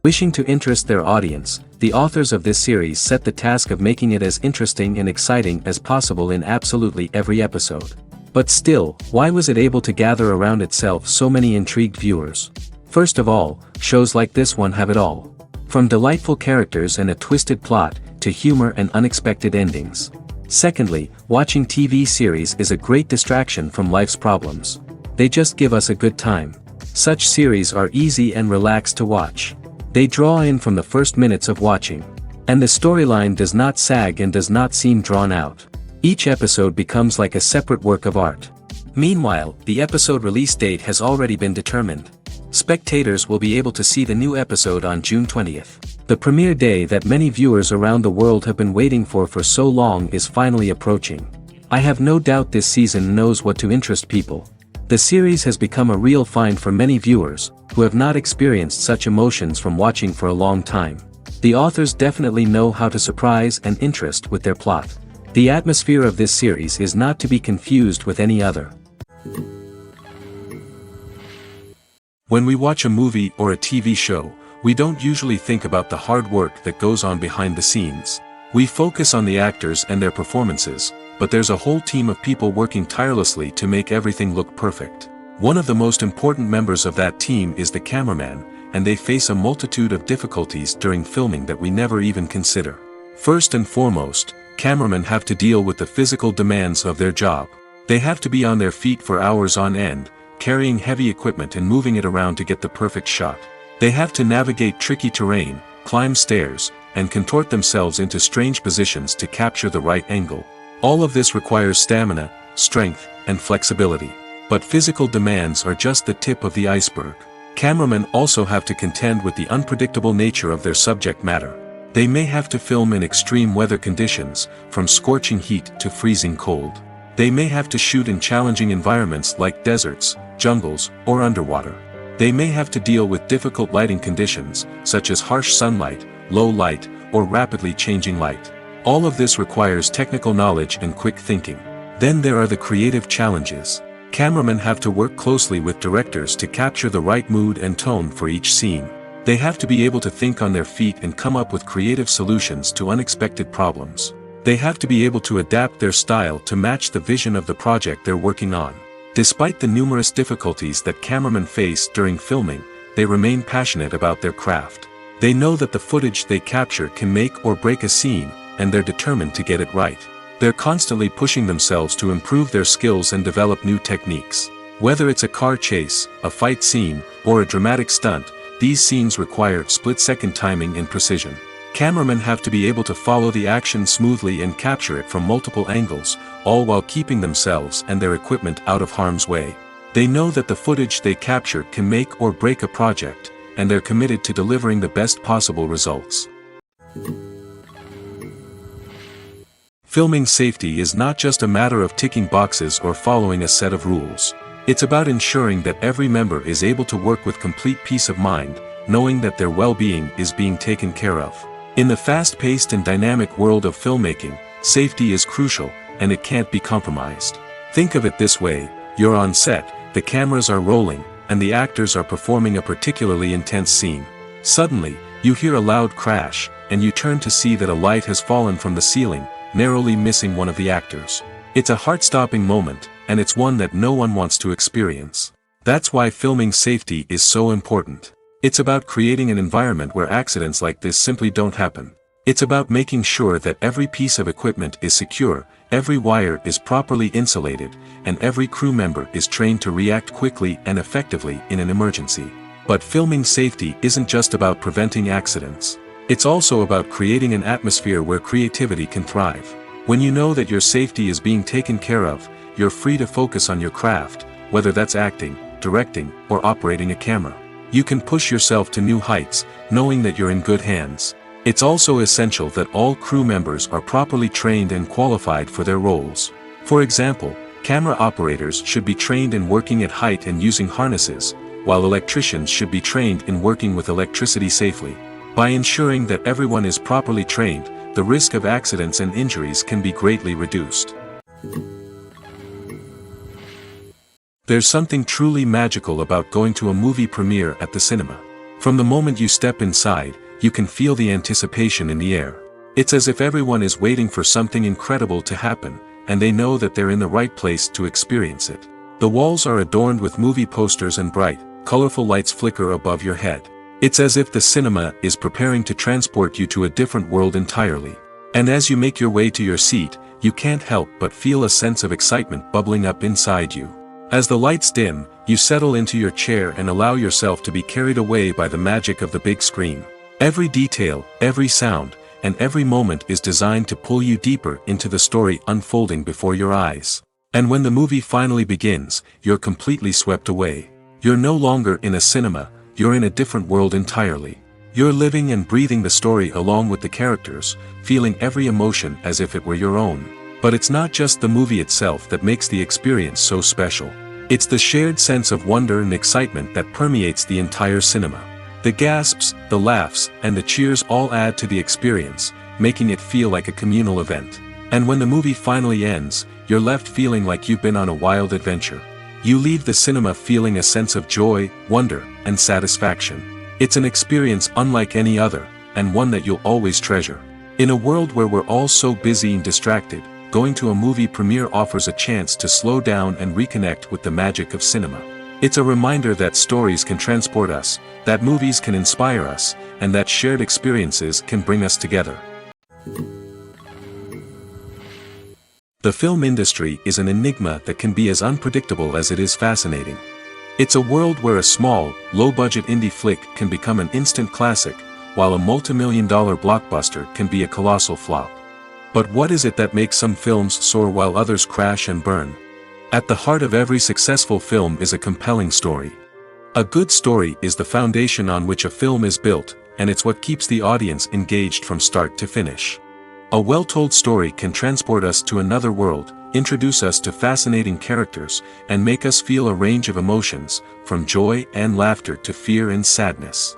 Wishing to interest their audience, the authors of this series set the task of making it as interesting and exciting as possible in absolutely every episode. But still, why was it able to gather around itself so many intrigued viewers? First of all, shows like this one have it all. From delightful characters and a twisted plot, to humor and unexpected endings. Secondly, watching TV series is a great distraction from life's problems. They just give us a good time. Such series are easy and relaxed to watch. They draw in from the first minutes of watching. And the storyline does not sag and does not seem drawn out. Each episode becomes like a separate work of art. Meanwhile, the episode release date has already been determined. Spectators will be able to see the new episode on June 20th. The premiere day that many viewers around the world have been waiting for so long is finally approaching. I have no doubt this season knows what to interest people. The series has become a real find for many viewers, who have not experienced such emotions from watching for a long time. The authors definitely know how to surprise and interest with their plot. The atmosphere of this series is not to be confused with any other. When we watch a movie or a TV show, we don't usually think about the hard work that goes on behind the scenes. We focus on the actors and their performances, but there's a whole team of people working tirelessly to make everything look perfect. One of the most important members of that team is the cameraman, and they face a multitude of difficulties during filming that we never even consider. First and foremost, cameramen have to deal with the physical demands of their job. They have to be on their feet for hours on end, carrying heavy equipment and moving it around to get the perfect shot. They have to navigate tricky terrain, climb stairs, and contort themselves into strange positions to capture the right angle. All of this requires stamina, strength, and flexibility. But physical demands are just the tip of the iceberg. Cameramen also have to contend with the unpredictable nature of their subject matter. They may have to film in extreme weather conditions, from scorching heat to freezing cold. They may have to shoot in challenging environments like deserts, jungles, or underwater. They may have to deal with difficult lighting conditions, such as harsh sunlight, low light, or rapidly changing light. All of this requires technical knowledge and quick thinking. Then there are the creative challenges. Cameramen have to work closely with directors to capture the right mood and tone for each scene. They have to be able to think on their feet and come up with creative solutions to unexpected problems. They have to be able to adapt their style to match the vision of the project they're working on. Despite the numerous difficulties that cameramen face during filming, they remain passionate about their craft. They know that the footage they capture can make or break a scene, and they're determined to get it right. They're constantly pushing themselves to improve their skills and develop new techniques. Whether it's a car chase, a fight scene, or a dramatic stunt, these scenes require split-second timing and precision. Cameramen have to be able to follow the action smoothly and capture it from multiple angles, all while keeping themselves and their equipment out of harm's way. They know that the footage they capture can make or break a project, and they're committed to delivering the best possible results. Filming safety is not just a matter of ticking boxes or following a set of rules. It's about ensuring that every member is able to work with complete peace of mind, knowing that their well-being is being taken care of. In the fast-paced and dynamic world of filmmaking, safety is crucial, and it can't be compromised. Think of it this way: you're on set, the cameras are rolling, and the actors are performing a particularly intense scene. Suddenly, you hear a loud crash, and you turn to see that a light has fallen from the ceiling, narrowly missing one of the actors. It's a heart-stopping moment, and it's one that no one wants to experience. That's why filming safety is so important. It's about creating an environment where accidents like this simply don't happen. It's about making sure that every piece of equipment is secure, every wire is properly insulated, and every crew member is trained to react quickly and effectively in an emergency. But filming safety isn't just about preventing accidents. It's also about creating an atmosphere where creativity can thrive. When you know that your safety is being taken care of, you're free to focus on your craft, whether that's acting, directing, or operating a camera. You can push yourself to new heights, knowing that you're in good hands. It's also essential that all crew members are properly trained and qualified for their roles. For example, camera operators should be trained in working at height and using harnesses, while electricians should be trained in working with electricity safely. By ensuring that everyone is properly trained, the risk of accidents and injuries can be greatly reduced. There's something truly magical about going to a movie premiere at the cinema. From the moment you step inside, you can feel the anticipation in the air. It's as if everyone is waiting for something incredible to happen, and they know that they're in the right place to experience it. The walls are adorned with movie posters and bright, colorful lights flicker above your head. It's as if the cinema is preparing to transport you to a different world entirely. And as you make your way to your seat, you can't help but feel a sense of excitement bubbling up inside you. As the lights dim, you settle into your chair and allow yourself to be carried away by the magic of the big screen. Every detail, every sound, and every moment is designed to pull you deeper into the story unfolding before your eyes. And when the movie finally begins, you're completely swept away. You're no longer in a cinema, you're in a different world entirely. You're living and breathing the story along with the characters, feeling every emotion as if it were your own. But it's not just the movie itself that makes the experience so special. It's the shared sense of wonder and excitement that permeates the entire cinema. The gasps, the laughs, and the cheers all add to the experience, making it feel like a communal event. And when the movie finally ends, you're left feeling like you've been on a wild adventure. You leave the cinema feeling a sense of joy, wonder, and satisfaction. It's an experience unlike any other, and one that you'll always treasure. In a world where we're all so busy and distracted, going to a movie premiere offers a chance to slow down and reconnect with the magic of cinema. It's a reminder that stories can transport us, that movies can inspire us, and that shared experiences can bring us together. The film industry is an enigma that can be as unpredictable as it is fascinating. It's a world where a small, low-budget indie flick can become an instant classic, while a multi-million-dollar blockbuster can be a colossal flop. But what is it that makes some films soar while others crash and burn? At the heart of every successful film is a compelling story. A good story is the foundation on which a film is built, and it's what keeps the audience engaged from start to finish. A well-told story can transport us to another world, introduce us to fascinating characters, and make us feel a range of emotions, from joy and laughter to fear and sadness.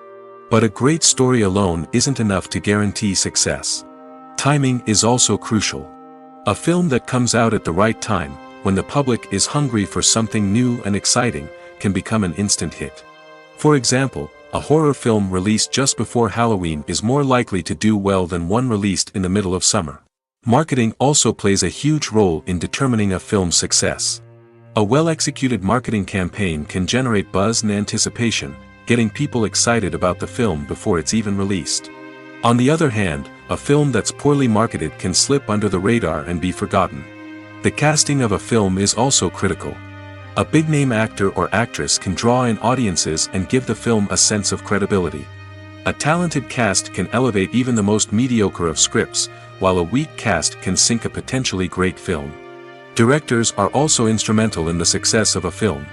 But a great story alone isn't enough to guarantee success. Timing is also crucial. A film that comes out at the right time, when the public is hungry for something new and exciting, can become an instant hit. For example, a horror film released just before Halloween is more likely to do well than one released in the middle of summer. Marketing also plays a huge role in determining a film's success. A well-executed marketing campaign can generate buzz and anticipation, getting people excited about the film before it's even released. On the other hand, a film that's poorly marketed can slip under the radar and be forgotten. The casting of a film is also critical. A big-name actor or actress can draw in audiences and give the film a sense of credibility. A talented cast can elevate even the most mediocre of scripts, while a weak cast can sink a potentially great film. Directors are also instrumental in the success of a film.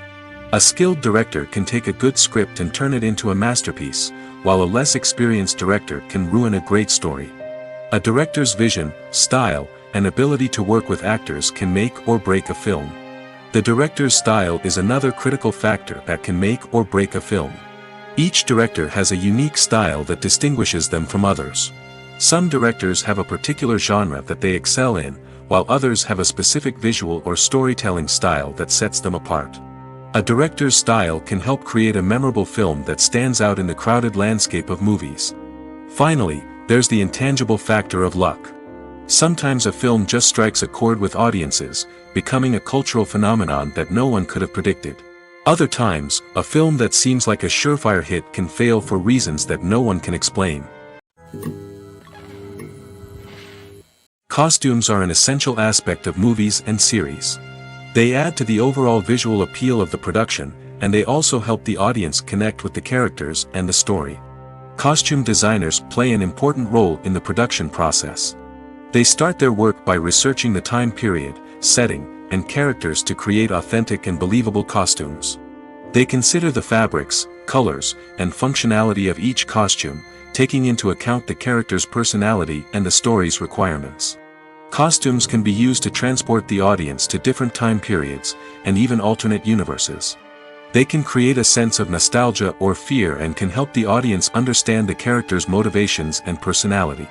A skilled director can take a good script and turn it into a masterpiece, while a less experienced director can ruin a great story. A director's vision, style, and ability to work with actors can make or break a film. The director's style is another critical factor that can make or break a film. Each director has a unique style that distinguishes them from others. Some directors have a particular genre that they excel in, while others have a specific visual or storytelling style that sets them apart. A director's style can help create a memorable film that stands out in the crowded landscape of movies. Finally, there's the intangible factor of luck. Sometimes a film just strikes a chord with audiences, becoming a cultural phenomenon that no one could have predicted. Other times, a film that seems like a surefire hit can fail for reasons that no one can explain. Costumes are an essential aspect of movies and series. They add to the overall visual appeal of the production, and they also help the audience connect with the characters and the story. Costume designers play an important role in the production process. They start their work by researching the time period, setting, and characters to create authentic and believable costumes. They consider the fabrics, colors, and functionality of each costume, taking into account the character's personality and the story's requirements. Costumes can be used to transport the audience to different time periods, and even alternate universes. They can create a sense of nostalgia or fear and can help the audience understand the character's motivations and personality.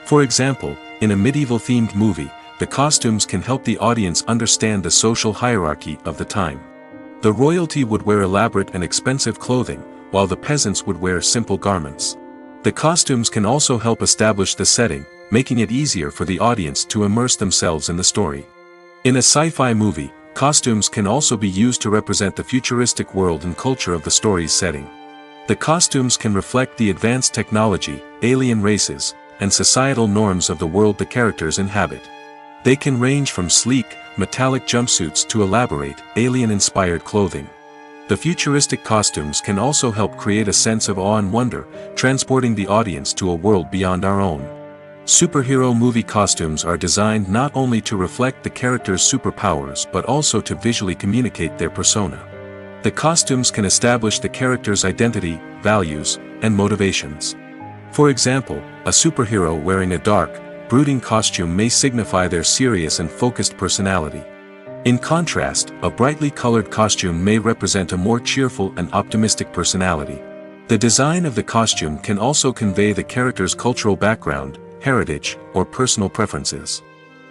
For example, in a medieval-themed movie, the costumes can help the audience understand the social hierarchy of the time. The royalty would wear elaborate and expensive clothing, while the peasants would wear simple garments. The costumes can also help establish the setting, making it easier for the audience to immerse themselves in the story. In a sci-fi movie, costumes can also be used to represent the futuristic world and culture of the story's setting. The costumes can reflect the advanced technology, alien races, and societal norms of the world the characters inhabit. They can range from sleek, metallic jumpsuits to elaborate, alien-inspired clothing. The futuristic costumes can also help create a sense of awe and wonder, transporting the audience to a world beyond our own. Superhero movie costumes are designed not only to reflect the character's superpowers but also to visually communicate their persona. The costumes can establish the character's identity, values, and motivations. For example, a superhero wearing a dark, brooding costume may signify their serious and focused personality. In contrast, a brightly colored costume may represent a more cheerful and optimistic personality. The design of the costume can also convey the character's cultural background, heritage, or personal preferences.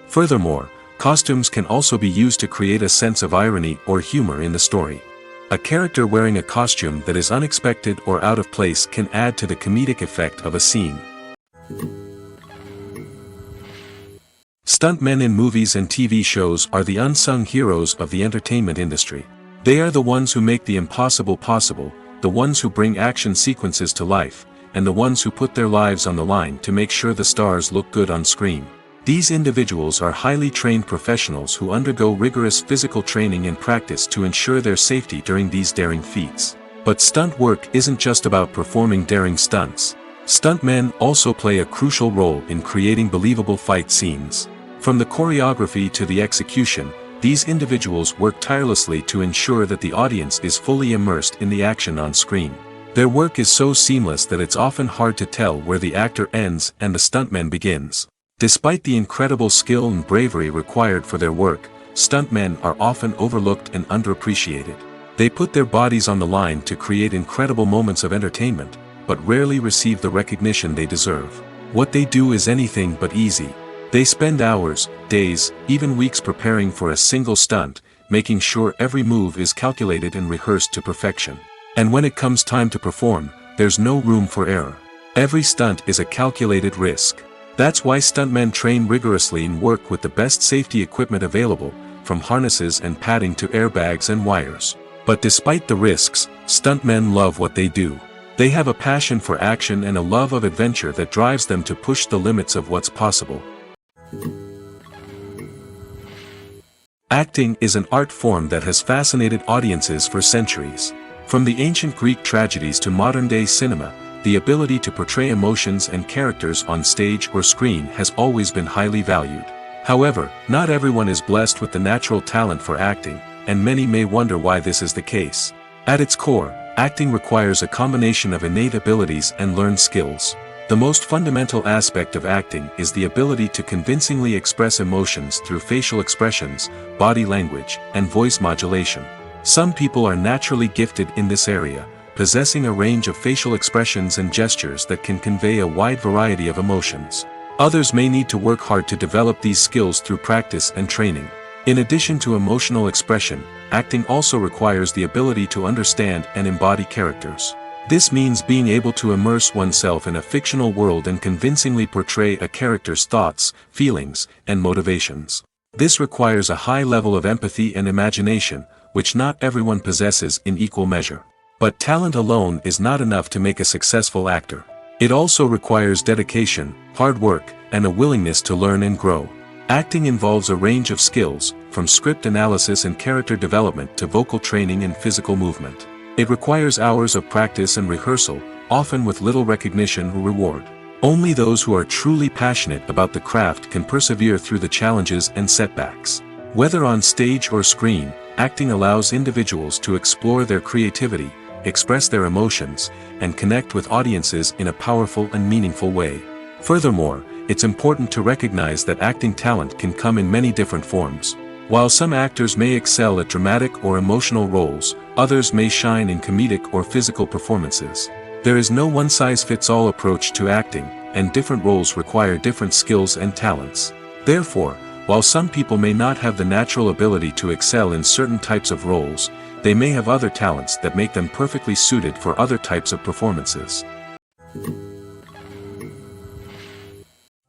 Furthermore, costumes can also be used to create a sense of irony or humor in the story. A character wearing a costume that is unexpected or out of place can add to the comedic effect of a scene. Stuntmen in movies and TV shows are the unsung heroes of the entertainment industry. They are the ones who make the impossible possible, the ones who bring action sequences to life, and the ones who put their lives on the line to make sure the stars look good on screen. These individuals are highly trained professionals who undergo rigorous physical training and practice to ensure their safety during these daring feats. But stunt work isn't just about performing daring stunts. Stuntmen also play a crucial role in creating believable fight scenes. From the choreography to the execution, these individuals work tirelessly to ensure that the audience is fully immersed in the action on screen. Their work is so seamless that it's often hard to tell where the actor ends and the stuntman begins. Despite the incredible skill and bravery required for their work, stuntmen are often overlooked and underappreciated. They put their bodies on the line to create incredible moments of entertainment, but rarely receive the recognition they deserve. What they do is anything but easy. They spend hours, days, even weeks preparing for a single stunt, making sure every move is calculated and rehearsed to perfection. And when it comes time to perform, there's no room for error. Every stunt is a calculated risk. That's why stuntmen train rigorously and work with the best safety equipment available, from harnesses and padding to airbags and wires. But despite the risks, stuntmen love what they do. They have a passion for action and a love of adventure that drives them to push the limits of what's possible. Acting is an art form that has fascinated audiences for centuries. From the ancient Greek tragedies to modern-day cinema, the ability to portray emotions and characters on stage or screen has always been highly valued. However, not everyone is blessed with the natural talent for acting, and many may wonder why this is the case. At its core, acting requires a combination of innate abilities and learned skills. The most fundamental aspect of acting is the ability to convincingly express emotions through facial expressions, body language, and voice modulation. Some people are naturally gifted in this area, possessing a range of facial expressions and gestures that can convey a wide variety of emotions. Others may need to work hard to develop these skills through practice and training. In addition to emotional expression, acting also requires the ability to understand and embody characters. This means being able to immerse oneself in a fictional world and convincingly portray a character's thoughts, feelings, and motivations. This requires a high level of empathy and imagination, which not everyone possesses in equal measure. But talent alone is not enough to make a successful actor. It also requires dedication, hard work, and a willingness to learn and grow. Acting involves a range of skills, from script analysis and character development to vocal training and physical movement. It requires hours of practice and rehearsal, often with little recognition or reward. Only those who are truly passionate about the craft can persevere through the challenges and setbacks. Whether on stage or screen, acting allows individuals to explore their creativity, express their emotions, and connect with audiences in a powerful and meaningful way. Furthermore, it's important to recognize that acting talent can come in many different forms. While some actors may excel at dramatic or emotional roles, others may shine in comedic or physical performances. There is no one-size-fits-all approach to acting, and different roles require different skills and talents. Therefore, while some people may not have the natural ability to excel in certain types of roles, they may have other talents that make them perfectly suited for other types of performances.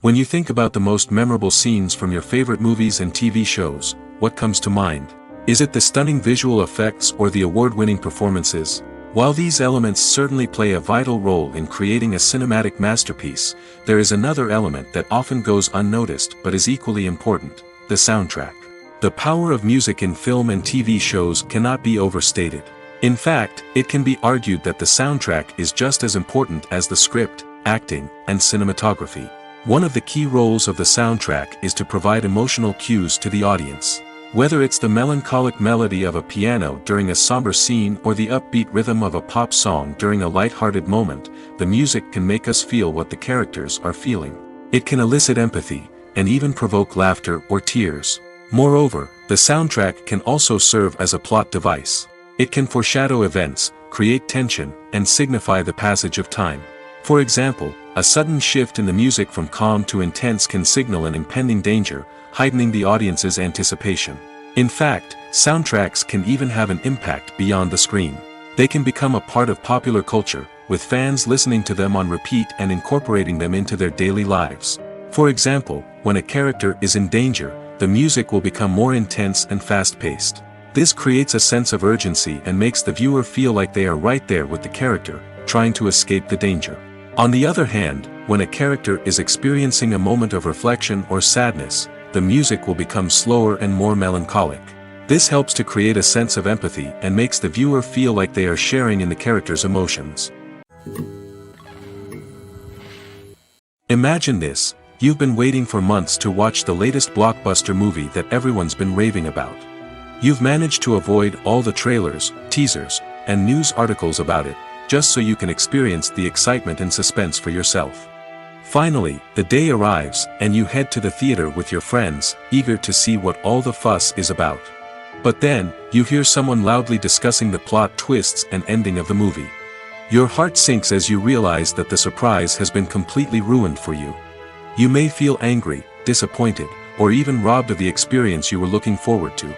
When you think about the most memorable scenes from your favorite movies and TV shows, what comes to mind? Is it the stunning visual effects or the award-winning performances? While these elements certainly play a vital role in creating a cinematic masterpiece, there is another element that often goes unnoticed but is equally important: the soundtrack. The power of music in film and TV shows cannot be overstated. In fact, it can be argued that the soundtrack is just as important as the script, acting, and cinematography. One of the key roles of the soundtrack is to provide emotional cues to the audience. Whether it's the melancholic melody of a piano during a somber scene or the upbeat rhythm of a pop song during a light-hearted moment, the music can make us feel what the characters are feeling. It can elicit empathy, and even provoke laughter or tears. Moreover, the soundtrack can also serve as a plot device. It can foreshadow events, create tension, and signify the passage of time. For example, a sudden shift in the music from calm to intense can signal an impending danger, heightening the audience's anticipation. In fact, soundtracks can even have an impact beyond the screen. They can become a part of popular culture, with fans listening to them on repeat and incorporating them into their daily lives. For example, when a character is in danger, the music will become more intense and fast-paced. This creates a sense of urgency and makes the viewer feel like they are right there with the character, trying to escape the danger. On the other hand, when a character is experiencing a moment of reflection or sadness, the music will become slower and more melancholic. This helps to create a sense of empathy and makes the viewer feel like they are sharing in the character's emotions. Imagine this: you've been waiting for months to watch the latest blockbuster movie that everyone's been raving about. You've managed to avoid all the trailers, teasers, and news articles about it, just so you can experience the excitement and suspense for yourself. Finally, the day arrives, and you head to the theater with your friends, eager to see what all the fuss is about. But then, you hear someone loudly discussing the plot twists and ending of the movie. Your heart sinks as you realize that the surprise has been completely ruined for you. You may feel angry, disappointed, or even robbed of the experience you were looking forward to.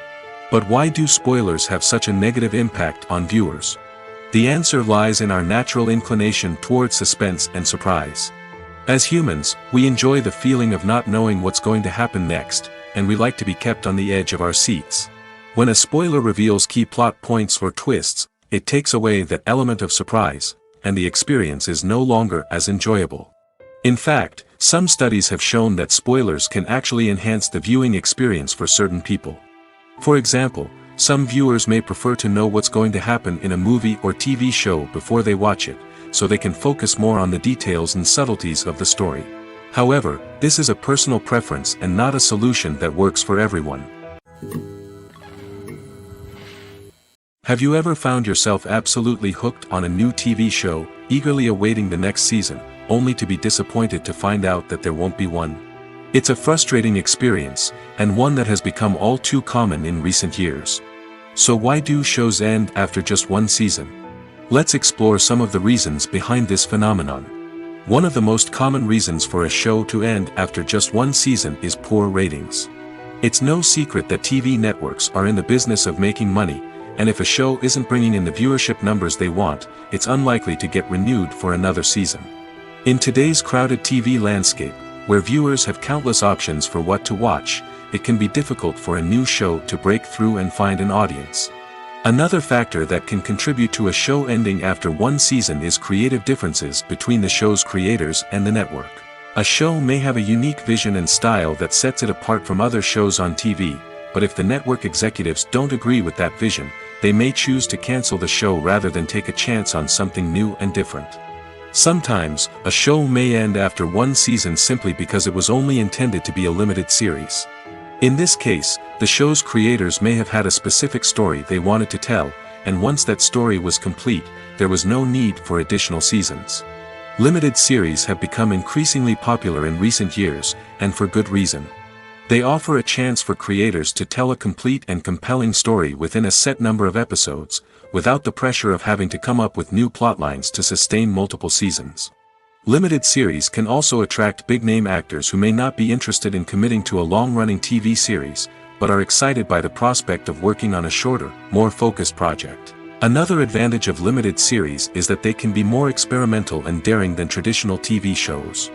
But why do spoilers have such a negative impact on viewers? The answer lies in our natural inclination towards suspense and surprise. As humans, we enjoy the feeling of not knowing what's going to happen next, and we like to be kept on the edge of our seats. When a spoiler reveals key plot points or twists, it takes away that element of surprise, and the experience is no longer as enjoyable. In fact, some studies have shown that spoilers can actually enhance the viewing experience for certain people. For example, some viewers may prefer to know what's going to happen in a movie or TV show before they watch it, so they can focus more on the details and subtleties of the story. However, this is a personal preference and not a solution that works for everyone. Have you ever found yourself absolutely hooked on a new TV show, eagerly awaiting the next season, only to be disappointed to find out that there won't be one? It's a frustrating experience, and one that has become all too common in recent years. So why do shows end after just one season? Let's explore some of the reasons behind this phenomenon. One of the most common reasons for a show to end after just one season is poor ratings. It's no secret that TV networks are in the business of making money, and if a show isn't bringing in the viewership numbers they want, it's unlikely to get renewed for another season. In today's crowded TV landscape, where viewers have countless options for what to watch, it can be difficult for a new show to break through and find an audience. Another factor that can contribute to a show ending after one season is creative differences between the show's creators and the network. A show may have a unique vision and style that sets it apart from other shows on TV, but if the network executives don't agree with that vision, they may choose to cancel the show rather than take a chance on something new and different. Sometimes, a show may end after one season simply because it was only intended to be a limited series. In this case, the show's creators may have had a specific story they wanted to tell, and once that story was complete, there was no need for additional seasons. Limited series have become increasingly popular in recent years, and for good reason. They offer a chance for creators to tell a complete and compelling story within a set number of episodes, without the pressure of having to come up with new plotlines to sustain multiple seasons. Limited series can also attract big-name actors who may not be interested in committing to a long-running TV series, but are excited by the prospect of working on a shorter, more focused project. Another advantage of limited series is that they can be more experimental and daring than traditional TV shows.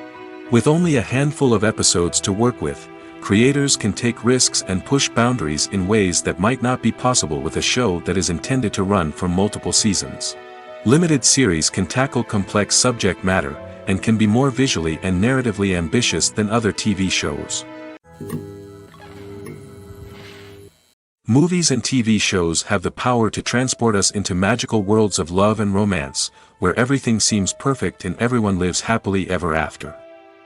With only a handful of episodes to work with, creators can take risks and push boundaries in ways that might not be possible with a show that is intended to run for multiple seasons. Limited series can tackle complex subject matter, and can be more visually and narratively ambitious than other TV shows. Movies and TV shows have the power to transport us into magical worlds of love and romance, where everything seems perfect and everyone lives happily ever after.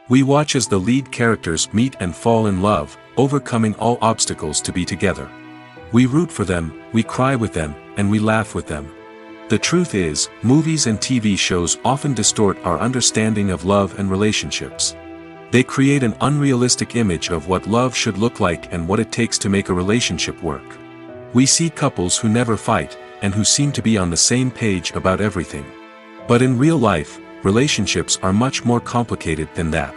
We watch as the lead characters meet and fall in love, overcoming all obstacles to be together. We root for them, we cry with them, and we laugh with them. The truth is, movies and TV shows often distort our understanding of love and relationships. They create an unrealistic image of what love should look like and what it takes to make a relationship work. We see couples who never fight, and who seem to be on the same page about everything. But in real life, relationships are much more complicated than that.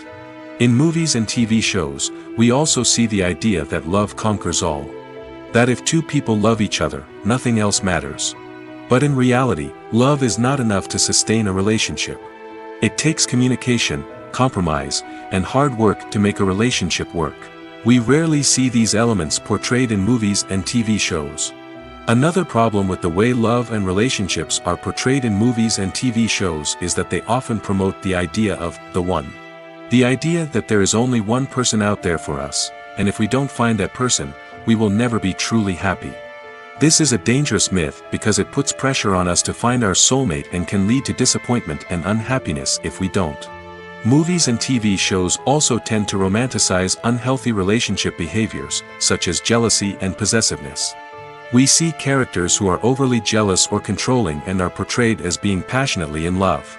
In movies and TV shows, we also see the idea that love conquers all. That if two people love each other, nothing else matters. But in reality, love is not enough to sustain a relationship. It takes communication, compromise, and hard work to make a relationship work. We rarely see these elements portrayed in movies and TV shows. Another problem with the way love and relationships are portrayed in movies and TV shows is that they often promote the idea of the one. The idea that there is only one person out there for us, and if we don't find that person, we will never be truly happy. This is a dangerous myth because it puts pressure on us to find our soulmate and can lead to disappointment and unhappiness if we don't. Movies and TV shows also tend to romanticize unhealthy relationship behaviors, such as jealousy and possessiveness. We see characters who are overly jealous or controlling and are portrayed as being passionately in love.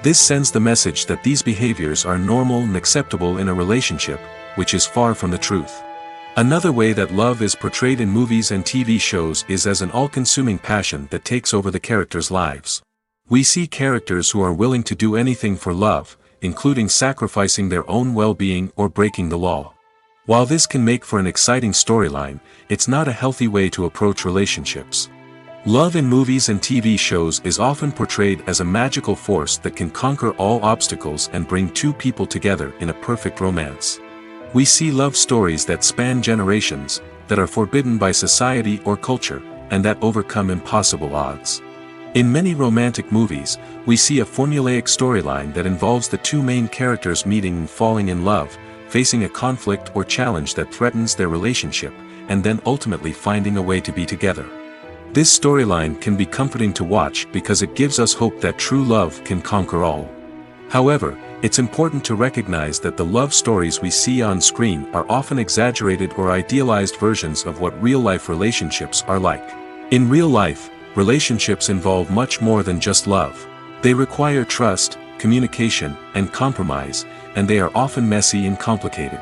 This sends the message that these behaviors are normal and acceptable in a relationship, which is far from the truth. Another way that love is portrayed in movies and TV shows is as an all-consuming passion that takes over the characters' lives. We see characters who are willing to do anything for love, including sacrificing their own well-being or breaking the law. While this can make for an exciting storyline, it's not a healthy way to approach relationships. Love in movies and TV shows is often portrayed as a magical force that can conquer all obstacles and bring two people together in a perfect romance. We see love stories that span generations, that are forbidden by society or culture, and that overcome impossible odds. In many romantic movies, we see a formulaic storyline that involves the two main characters meeting and falling in love, facing a conflict or challenge that threatens their relationship, and then ultimately finding a way to be together. This storyline can be comforting to watch because it gives us hope that true love can conquer all. However, it's important to recognize that the love stories we see on screen are often exaggerated or idealized versions of what real-life relationships are like. In real life, relationships involve much more than just love. They require trust, communication, and compromise, and they are often messy and complicated.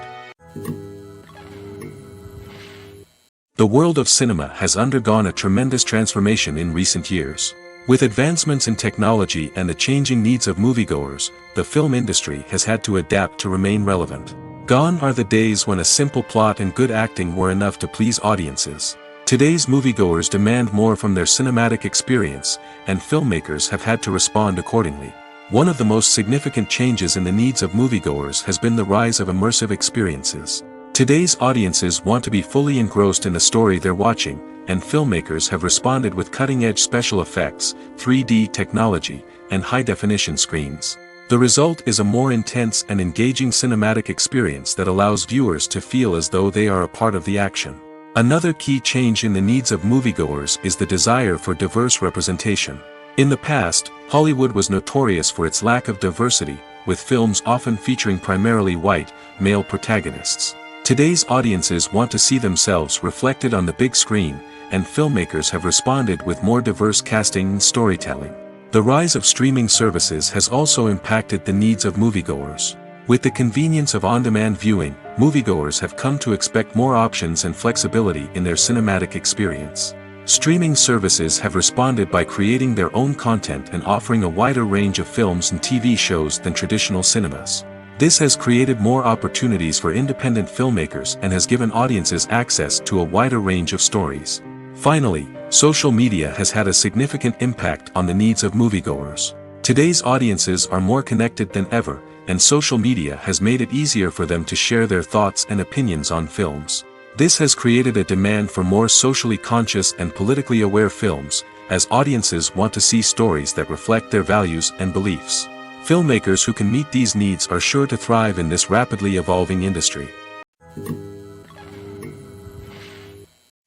The world of cinema has undergone a tremendous transformation in recent years. With advancements in technology and the changing needs of moviegoers, the film industry has had to adapt to remain relevant. Gone are the days when a simple plot and good acting were enough to please audiences. Today's moviegoers demand more from their cinematic experience, and filmmakers have had to respond accordingly. One of the most significant changes in the needs of moviegoers has been the rise of immersive experiences. Today's audiences want to be fully engrossed in the story they're watching, and filmmakers have responded with cutting-edge special effects, 3D technology, and high-definition screens. The result is a more intense and engaging cinematic experience that allows viewers to feel as though they are a part of the action. Another key change in the needs of moviegoers is the desire for diverse representation. In the past, Hollywood was notorious for its lack of diversity, with films often featuring primarily white, male protagonists. Today's audiences want to see themselves reflected on the big screen, and filmmakers have responded with more diverse casting and storytelling. The rise of streaming services has also impacted the needs of moviegoers. With the convenience of on-demand viewing, moviegoers have come to expect more options and flexibility in their cinematic experience. Streaming services have responded by creating their own content and offering a wider range of films and TV shows than traditional cinemas. This has created more opportunities for independent filmmakers and has given audiences access to a wider range of stories. Finally, social media has had a significant impact on the needs of moviegoers. Today's audiences are more connected than ever, and social media has made it easier for them to share their thoughts and opinions on films. This has created a demand for more socially conscious and politically aware films, as audiences want to see stories that reflect their values and beliefs. Filmmakers who can meet these needs are sure to thrive in this rapidly evolving industry.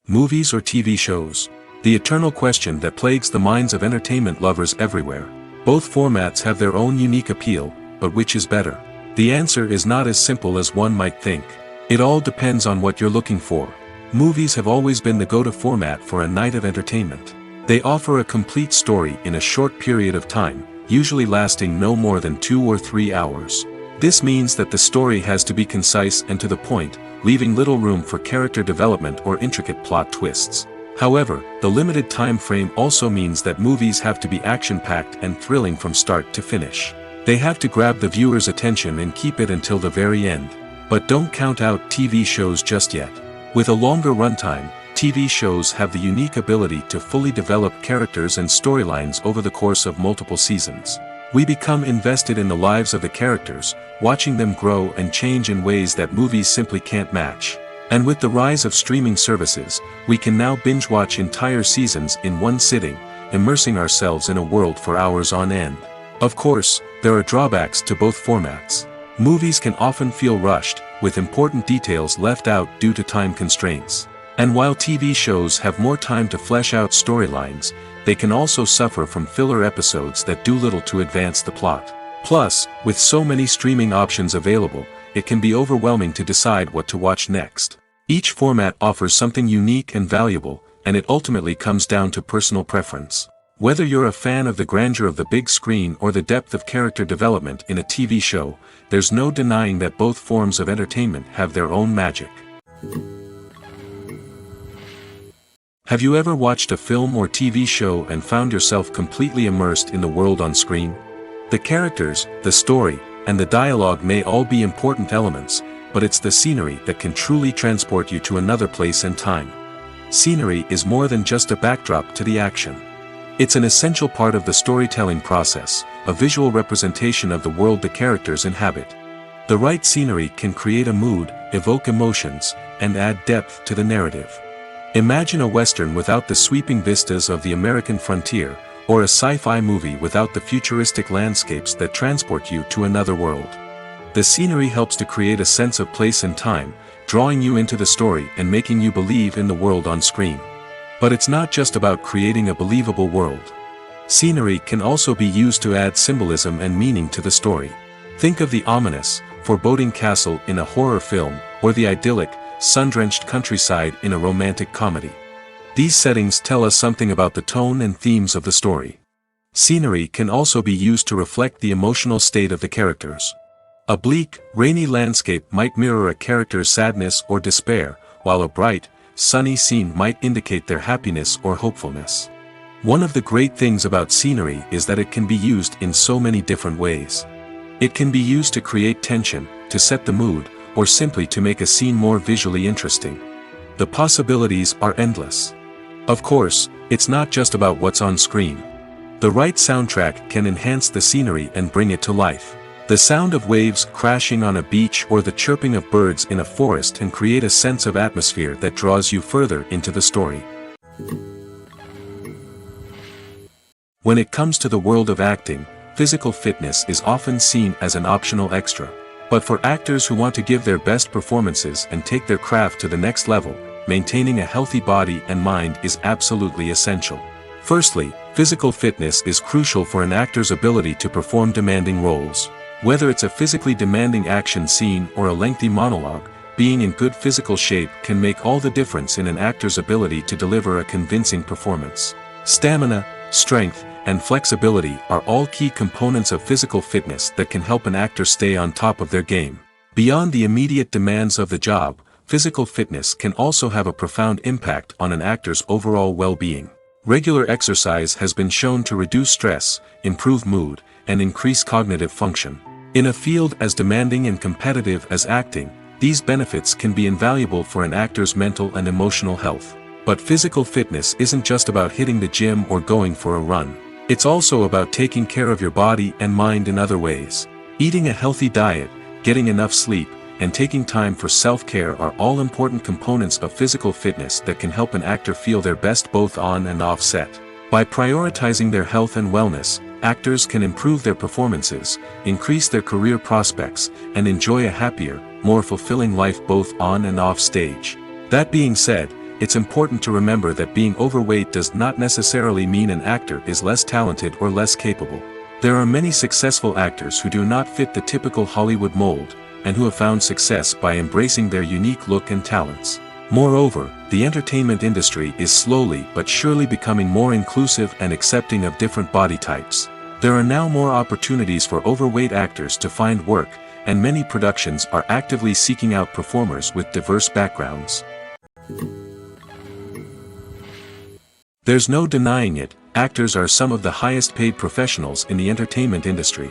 Movies or TV shows? The eternal question that plagues the minds of entertainment lovers everywhere. Both formats have their own unique appeal, but which is better? The answer is not as simple as one might think. It all depends on what you're looking for. Movies have always been the go-to format for a night of entertainment. They offer a complete story in a short period of time, usually lasting no more than 2 or 3 hours. This means that the story has to be concise and to the point, leaving little room for character development or intricate plot twists. However, the limited time frame also means that movies have to be action-packed and thrilling from start to finish. They have to grab the viewer's attention and keep it until the very end. But don't count out TV shows just yet. With a longer runtime, TV shows have the unique ability to fully develop characters and storylines over the course of multiple seasons. We become invested in the lives of the characters, watching them grow and change in ways that movies simply can't match. And with the rise of streaming services, we can now binge-watch entire seasons in one sitting, immersing ourselves in a world for hours on end. Of course, there are drawbacks to both formats. Movies can often feel rushed, with important details left out due to time constraints. And while TV shows have more time to flesh out storylines, they can also suffer from filler episodes that do little to advance the plot. Plus, with so many streaming options available, it can be overwhelming to decide what to watch next. Each format offers something unique and valuable, and it ultimately comes down to personal preference. Whether you're a fan of the grandeur of the big screen or the depth of character development in a TV show, there's no denying that both forms of entertainment have their own magic. Have you ever watched a film or TV show and found yourself completely immersed in the world on screen? The characters, the story, and the dialogue may all be important elements, but it's the scenery that can truly transport you to another place and time. Scenery is more than just a backdrop to the action. It's an essential part of the storytelling process, a visual representation of the world the characters inhabit. The right scenery can create a mood, evoke emotions, and add depth to the narrative. Imagine a Western without the sweeping vistas of the American frontier, or a sci-fi movie without the futuristic landscapes that transport you to another world. The scenery helps to create a sense of place and time, drawing you into the story and making you believe in the world on screen. But it's not just about creating a believable world. Scenery can also be used to add symbolism and meaning to the story. Think of the ominous, foreboding castle in a horror film, or the idyllic, sun-drenched countryside in a romantic comedy. These settings tell us something about the tone and themes of the story. Scenery can also be used to reflect the emotional state of the characters. A bleak, rainy landscape might mirror a character's sadness or despair, while a bright, sunny scene might indicate their happiness or hopefulness. One of the great things about scenery is that it can be used in so many different ways. It can be used to create tension, to set the mood, or simply to make a scene more visually interesting. The possibilities are endless. Of course, it's not just about what's on screen. The right soundtrack can enhance the scenery and bring it to life. The sound of waves crashing on a beach or the chirping of birds in a forest can create a sense of atmosphere that draws you further into the story. When it comes to the world of acting, physical fitness is often seen as an optional extra. But for actors who want to give their best performances and take their craft to the next level, maintaining a healthy body and mind is absolutely essential. Firstly, physical fitness is crucial for an actor's ability to perform demanding roles. Whether it's a physically demanding action scene or a lengthy monologue, being in good physical shape can make all the difference in an actor's ability to deliver a convincing performance. Stamina, strength, and flexibility are all key components of physical fitness that can help an actor stay on top of their game. Beyond the immediate demands of the job, physical fitness can also have a profound impact on an actor's overall well-being. Regular exercise has been shown to reduce stress, improve mood, and increase cognitive function. In a field as demanding and competitive as acting, these benefits can be invaluable for an actor's mental and emotional health. But physical fitness isn't just about hitting the gym or going for a run. It's also about taking care of your body and mind in other ways. Eating a healthy diet, getting enough sleep, and taking time for self-care are all important components of physical fitness that can help an actor feel their best both on and off set. By prioritizing their health and wellness, actors can improve their performances, increase their career prospects, and enjoy a happier, more fulfilling life both on and off stage. That being said, it's important to remember that being overweight does not necessarily mean an actor is less talented or less capable. There are many successful actors who do not fit the typical Hollywood mold, and who have found success by embracing their unique look and talents. Moreover, the entertainment industry is slowly but surely becoming more inclusive and accepting of different body types. There are now more opportunities for overweight actors to find work, and many productions are actively seeking out performers with diverse backgrounds. There's no denying it, actors are some of the highest paid professionals in the entertainment industry.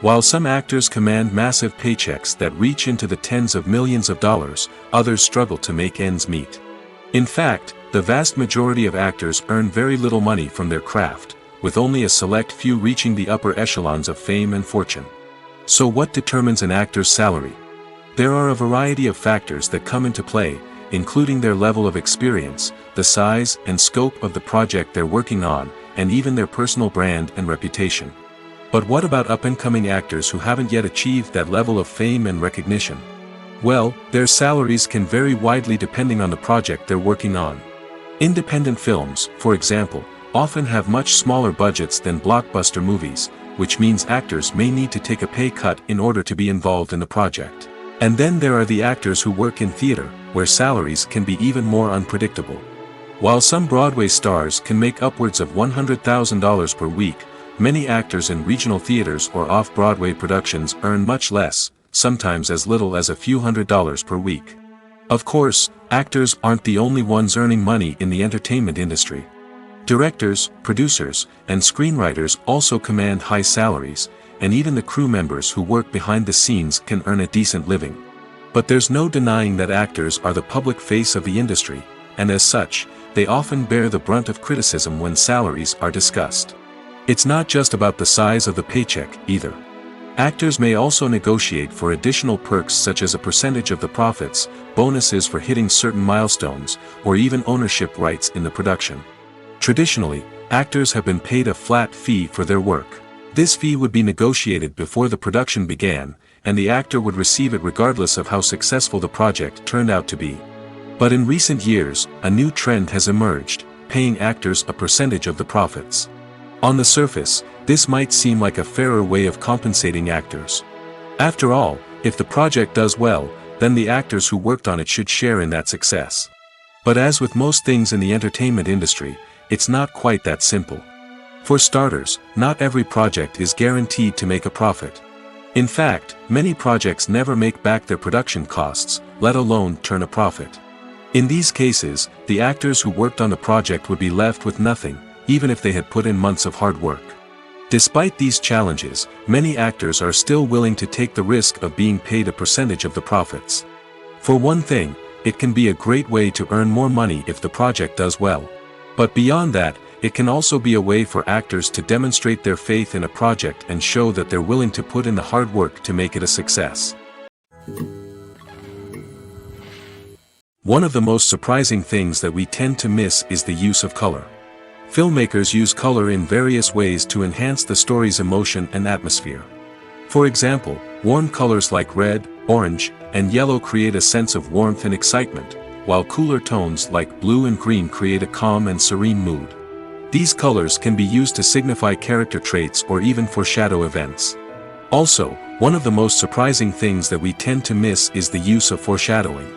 While some actors command massive paychecks that reach into the tens of millions of dollars, others struggle to make ends meet. In fact, the vast majority of actors earn very little money from their craft, with only a select few reaching the upper echelons of fame and fortune. So what determines an actor's salary? There are a variety of factors that come into play, including their level of experience, the size and scope of the project they're working on, and even their personal brand and reputation. But what about up-and-coming actors who haven't yet achieved that level of fame and recognition? Well, their salaries can vary widely depending on the project they're working on. Independent films, for example, often have much smaller budgets than blockbuster movies, which means actors may need to take a pay cut in order to be involved in the project. And then there are the actors who work in theater, where salaries can be even more unpredictable. While some Broadway stars can make upwards of $100,000 per week, many actors in regional theaters or off-Broadway productions earn much less, sometimes as little as a few $100s per week. Of course, actors aren't the only ones earning money in the entertainment industry. Directors, producers, and screenwriters also command high salaries, and even the crew members who work behind the scenes can earn a decent living. But there's no denying that actors are the public face of the industry, and as such, they often bear the brunt of criticism when salaries are discussed. It's not just about the size of the paycheck, either. Actors may also negotiate for additional perks such as a percentage of the profits, bonuses for hitting certain milestones, or even ownership rights in the production. Traditionally, actors have been paid a flat fee for their work. This fee would be negotiated before the production began, and the actor would receive it regardless of how successful the project turned out to be. But in recent years, a new trend has emerged, paying actors a percentage of the profits. On the surface, this might seem like a fairer way of compensating actors. After all, if the project does well, then the actors who worked on it should share in that success. But as with most things in the entertainment industry, it's not quite that simple. For starters, not every project is guaranteed to make a profit. In fact, many projects never make back their production costs, let alone turn a profit. In these cases, the actors who worked on the project would be left with nothing, even if they had put in months of hard work. Despite these challenges, many actors are still willing to take the risk of being paid a percentage of the profits. For one thing, it can be a great way to earn more money if the project does well. But beyond that, it can also be a way for actors to demonstrate their faith in a project and show that they're willing to put in the hard work to make it a success. One of the most surprising things that we tend to miss is the use of color. Filmmakers use color in various ways to enhance the story's emotion and atmosphere. For example, warm colors like red, orange, and yellow create a sense of warmth and excitement, while cooler tones like blue and green create a calm and serene mood. These colors can be used to signify character traits or even foreshadow events. Also, one of the most surprising things that we tend to miss is the use of foreshadowing.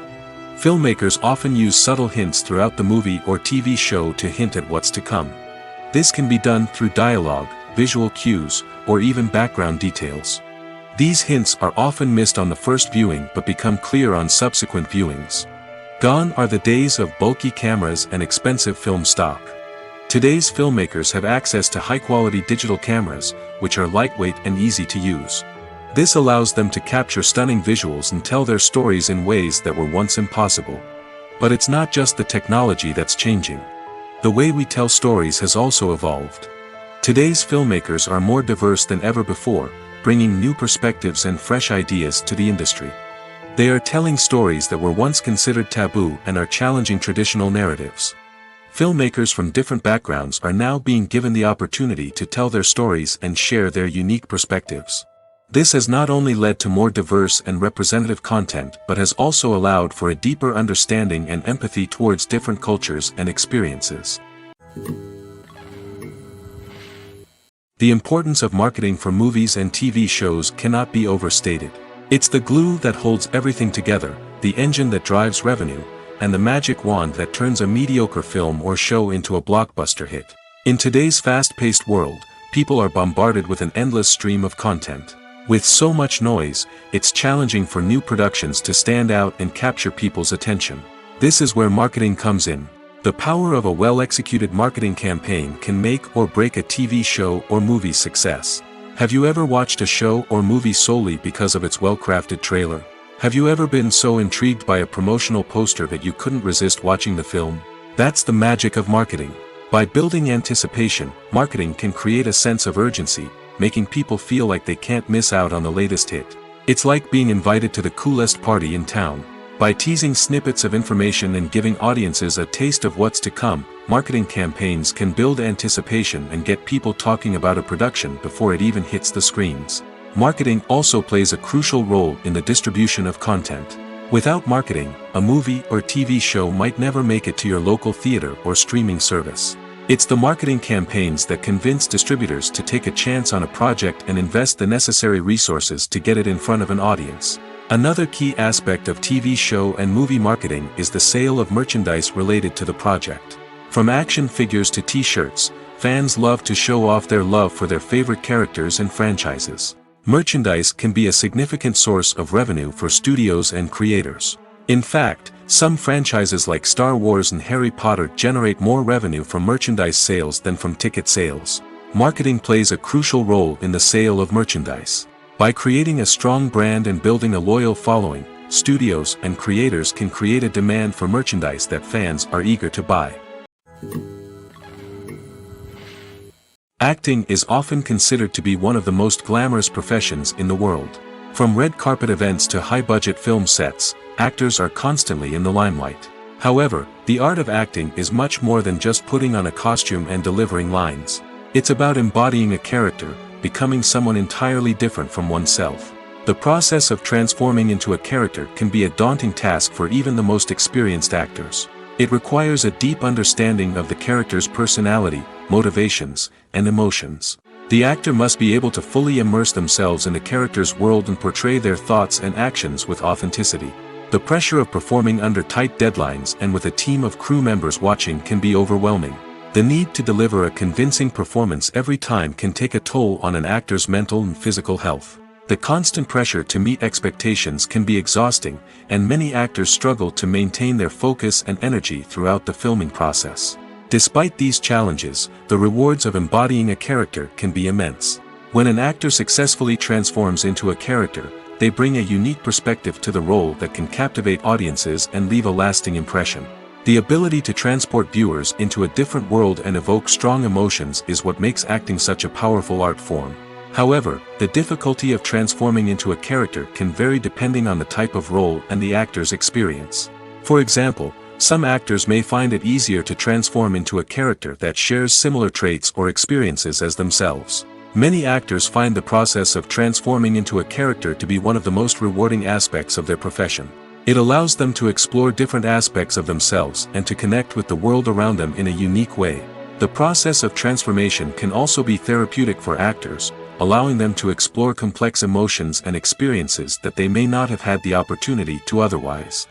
Filmmakers often use subtle hints throughout the movie or TV show to hint at what's to come. This can be done through dialogue, visual cues, or even background details. These hints are often missed on the first viewing but become clear on subsequent viewings. Gone are the days of bulky cameras and expensive film stock. Today's filmmakers have access to high-quality digital cameras, which are lightweight and easy to use. This allows them to capture stunning visuals and tell their stories in ways that were once impossible. But it's not just the technology that's changing. The way we tell stories has also evolved. Today's filmmakers are more diverse than ever before, bringing new perspectives and fresh ideas to the industry. They are telling stories that were once considered taboo and are challenging traditional narratives. Filmmakers from different backgrounds are now being given the opportunity to tell their stories and share their unique perspectives. This has not only led to more diverse and representative content but has also allowed for a deeper understanding and empathy towards different cultures and experiences. The importance of marketing for movies and TV shows cannot be overstated. It's the glue that holds everything together, the engine that drives revenue, and the magic wand that turns a mediocre film or show into a blockbuster hit. In today's fast-paced world, people are bombarded with an endless stream of content. With so much noise, it's challenging for new productions to stand out and capture people's attention. This is where marketing comes in. The power of a well-executed marketing campaign can make or break a TV show or movie's success. Have you ever watched a show or movie solely because of its well-crafted trailer? Have you ever been so intrigued by a promotional poster that you couldn't resist watching the film? That's the magic of marketing. By building anticipation, marketing can create a sense of urgency, making people feel like they can't miss out on the latest hit. It's like being invited to the coolest party in town. By teasing snippets of information and giving audiences a taste of what's to come, marketing campaigns can build anticipation and get people talking about a production before it even hits the screens. Marketing also plays a crucial role in the distribution of content. Without marketing, a movie or TV show might never make it to your local theater or streaming service. It's the marketing campaigns that convince distributors to take a chance on a project and invest the necessary resources to get it in front of an audience. Another key aspect of TV show and movie marketing is the sale of merchandise related to the project. From action figures to t-shirts, fans love to show off their love for their favorite characters and franchises. Merchandise can be a significant source of revenue for studios and creators. In fact, some franchises like Star Wars and Harry Potter generate more revenue from merchandise sales than from ticket sales. Marketing plays a crucial role in the sale of merchandise. By creating a strong brand and building a loyal following, studios and creators can create a demand for merchandise that fans are eager to buy. Acting is often considered to be one of the most glamorous professions in the world. From red carpet events to high-budget film sets, actors are constantly in the limelight. However, the art of acting is much more than just putting on a costume and delivering lines. It's about embodying a character, becoming someone entirely different from oneself. The process of transforming into a character can be a daunting task for even the most experienced actors. It requires a deep understanding of the character's personality, motivations, and emotions. The actor must be able to fully immerse themselves in the character's world and portray their thoughts and actions with authenticity. The pressure of performing under tight deadlines and with a team of crew members watching can be overwhelming. The need to deliver a convincing performance every time can take a toll on an actor's mental and physical health. The constant pressure to meet expectations can be exhausting, and many actors struggle to maintain their focus and energy throughout the filming process. Despite these challenges, the rewards of embodying a character can be immense. When an actor successfully transforms into a character, they bring a unique perspective to the role that can captivate audiences and leave a lasting impression. The ability to transport viewers into a different world and evoke strong emotions is what makes acting such a powerful art form. However, the difficulty of transforming into a character can vary depending on the type of role and the actor's experience. For example, some actors may find it easier to transform into a character that shares similar traits or experiences as themselves. Many actors find the process of transforming into a character to be one of the most rewarding aspects of their profession. It allows them to explore different aspects of themselves and to connect with the world around them in a unique way. The process of transformation can also be therapeutic for actors, allowing them to explore complex emotions and experiences that they may not have had the opportunity to otherwise.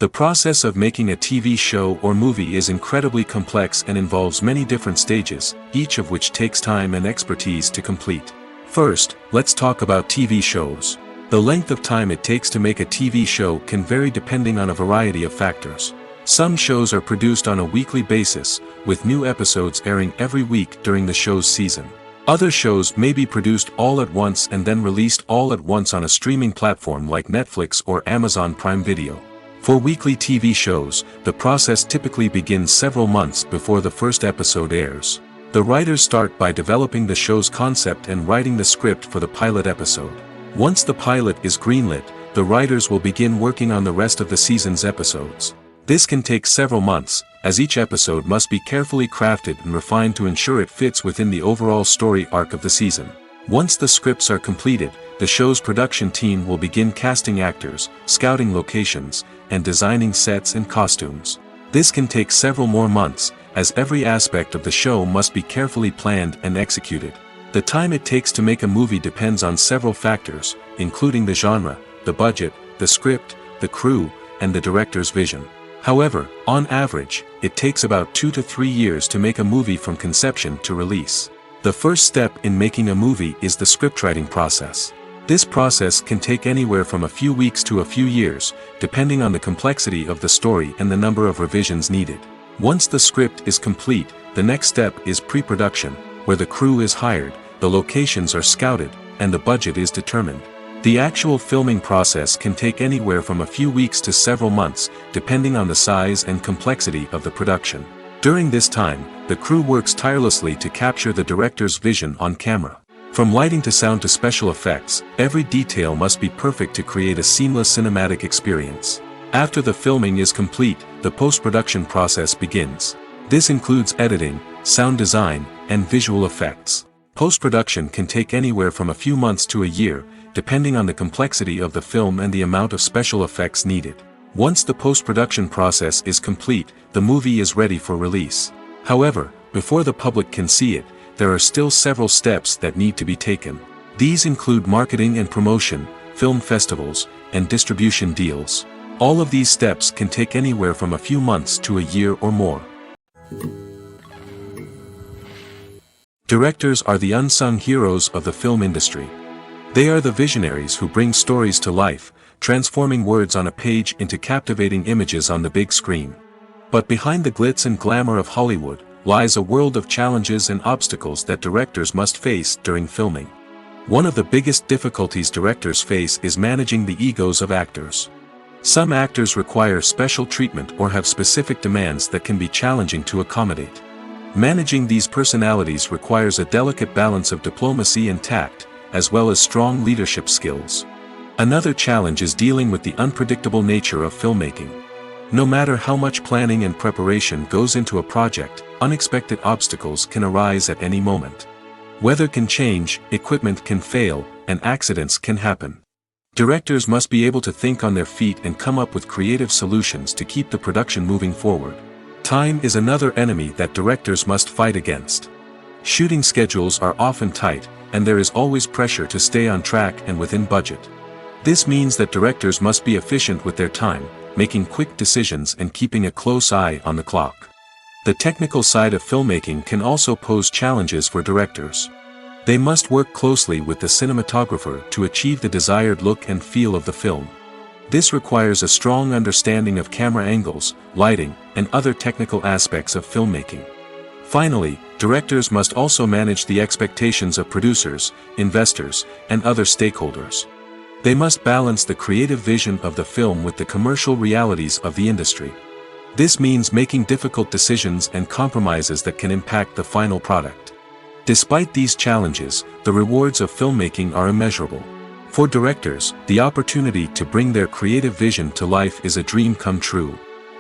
The process of making a TV show or movie is incredibly complex and involves many different stages, each of which takes time and expertise to complete. First, let's talk about TV shows. The length of time it takes to make a TV show can vary depending on a variety of factors. Some shows are produced on a weekly basis, with new episodes airing every week during the show's season. Other shows may be produced all at once and then released all at once on a streaming platform like Netflix or Amazon Prime Video. For weekly TV shows, the process typically begins several months before the first episode airs. The writers start by developing the show's concept and writing the script for the pilot episode. Once the pilot is greenlit, the writers will begin working on the rest of the season's episodes. This can take several months, as each episode must be carefully crafted and refined to ensure it fits within the overall story arc of the season. Once the scripts are completed, the show's production team will begin casting actors, scouting locations, and designing sets and costumes. This can take several more months, as every aspect of the show must be carefully planned and executed. The time it takes to make a movie depends on several factors, including the genre, the budget, the script, the crew, and the director's vision. However, on average, it takes about 2 to 3 years to make a movie from conception to release. The first step in making a movie is the scriptwriting process. This process can take anywhere from a few weeks to a few years, depending on the complexity of the story and the number of revisions needed. Once the script is complete, the next step is pre-production, where the crew is hired, the locations are scouted, and the budget is determined. The actual filming process can take anywhere from a few weeks to several months, depending on the size and complexity of the production. During this time, the crew works tirelessly to capture the director's vision on camera. From lighting to sound to special effects, every detail must be perfect to create a seamless cinematic experience. After the filming is complete, the post-production process begins. This includes editing, sound design, and visual effects. Post-production can take anywhere from a few months to a year, depending on the complexity of the film and the amount of special effects needed. Once the post-production process is complete, the movie is ready for release. However, before the public can see it, there are still several steps that need to be taken. These include marketing and promotion, film festivals, and distribution deals. All of these steps can take anywhere from a few months to a year or more. Directors are the unsung heroes of the film industry. They are the visionaries who bring stories to life, transforming words on a page into captivating images on the big screen. But behind the glitz and glamour of Hollywood, lies a world of challenges and obstacles that directors must face during filming. One of the biggest difficulties directors face is managing the egos of actors. Some actors require special treatment or have specific demands that can be challenging to accommodate. Managing these personalities requires a delicate balance of diplomacy and tact, as well as strong leadership skills. Another challenge is dealing with the unpredictable nature of filmmaking. No matter how much planning and preparation goes into a project, unexpected obstacles can arise at any moment. Weather can change, equipment can fail, and accidents can happen. Directors must be able to think on their feet and come up with creative solutions to keep the production moving forward. Time is another enemy that directors must fight against. Shooting schedules are often tight, and there is always pressure to stay on track and within budget. This means that directors must be efficient with their time, making quick decisions and keeping a close eye on the clock. The technical side of filmmaking can also pose challenges for directors. They must work closely with the cinematographer to achieve the desired look and feel of the film. This requires a strong understanding of camera angles, lighting, and other technical aspects of filmmaking. Finally, directors must also manage the expectations of producers, investors, and other stakeholders. They must balance the creative vision of the film with the commercial realities of the industry. This means making difficult decisions and compromises that can impact the final product. Despite these challenges, the rewards of filmmaking are immeasurable. For directors, the opportunity to bring their creative vision to life is a dream come true.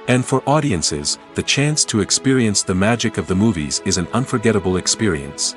And for audiences, the chance to experience the magic of the movies is an unforgettable experience.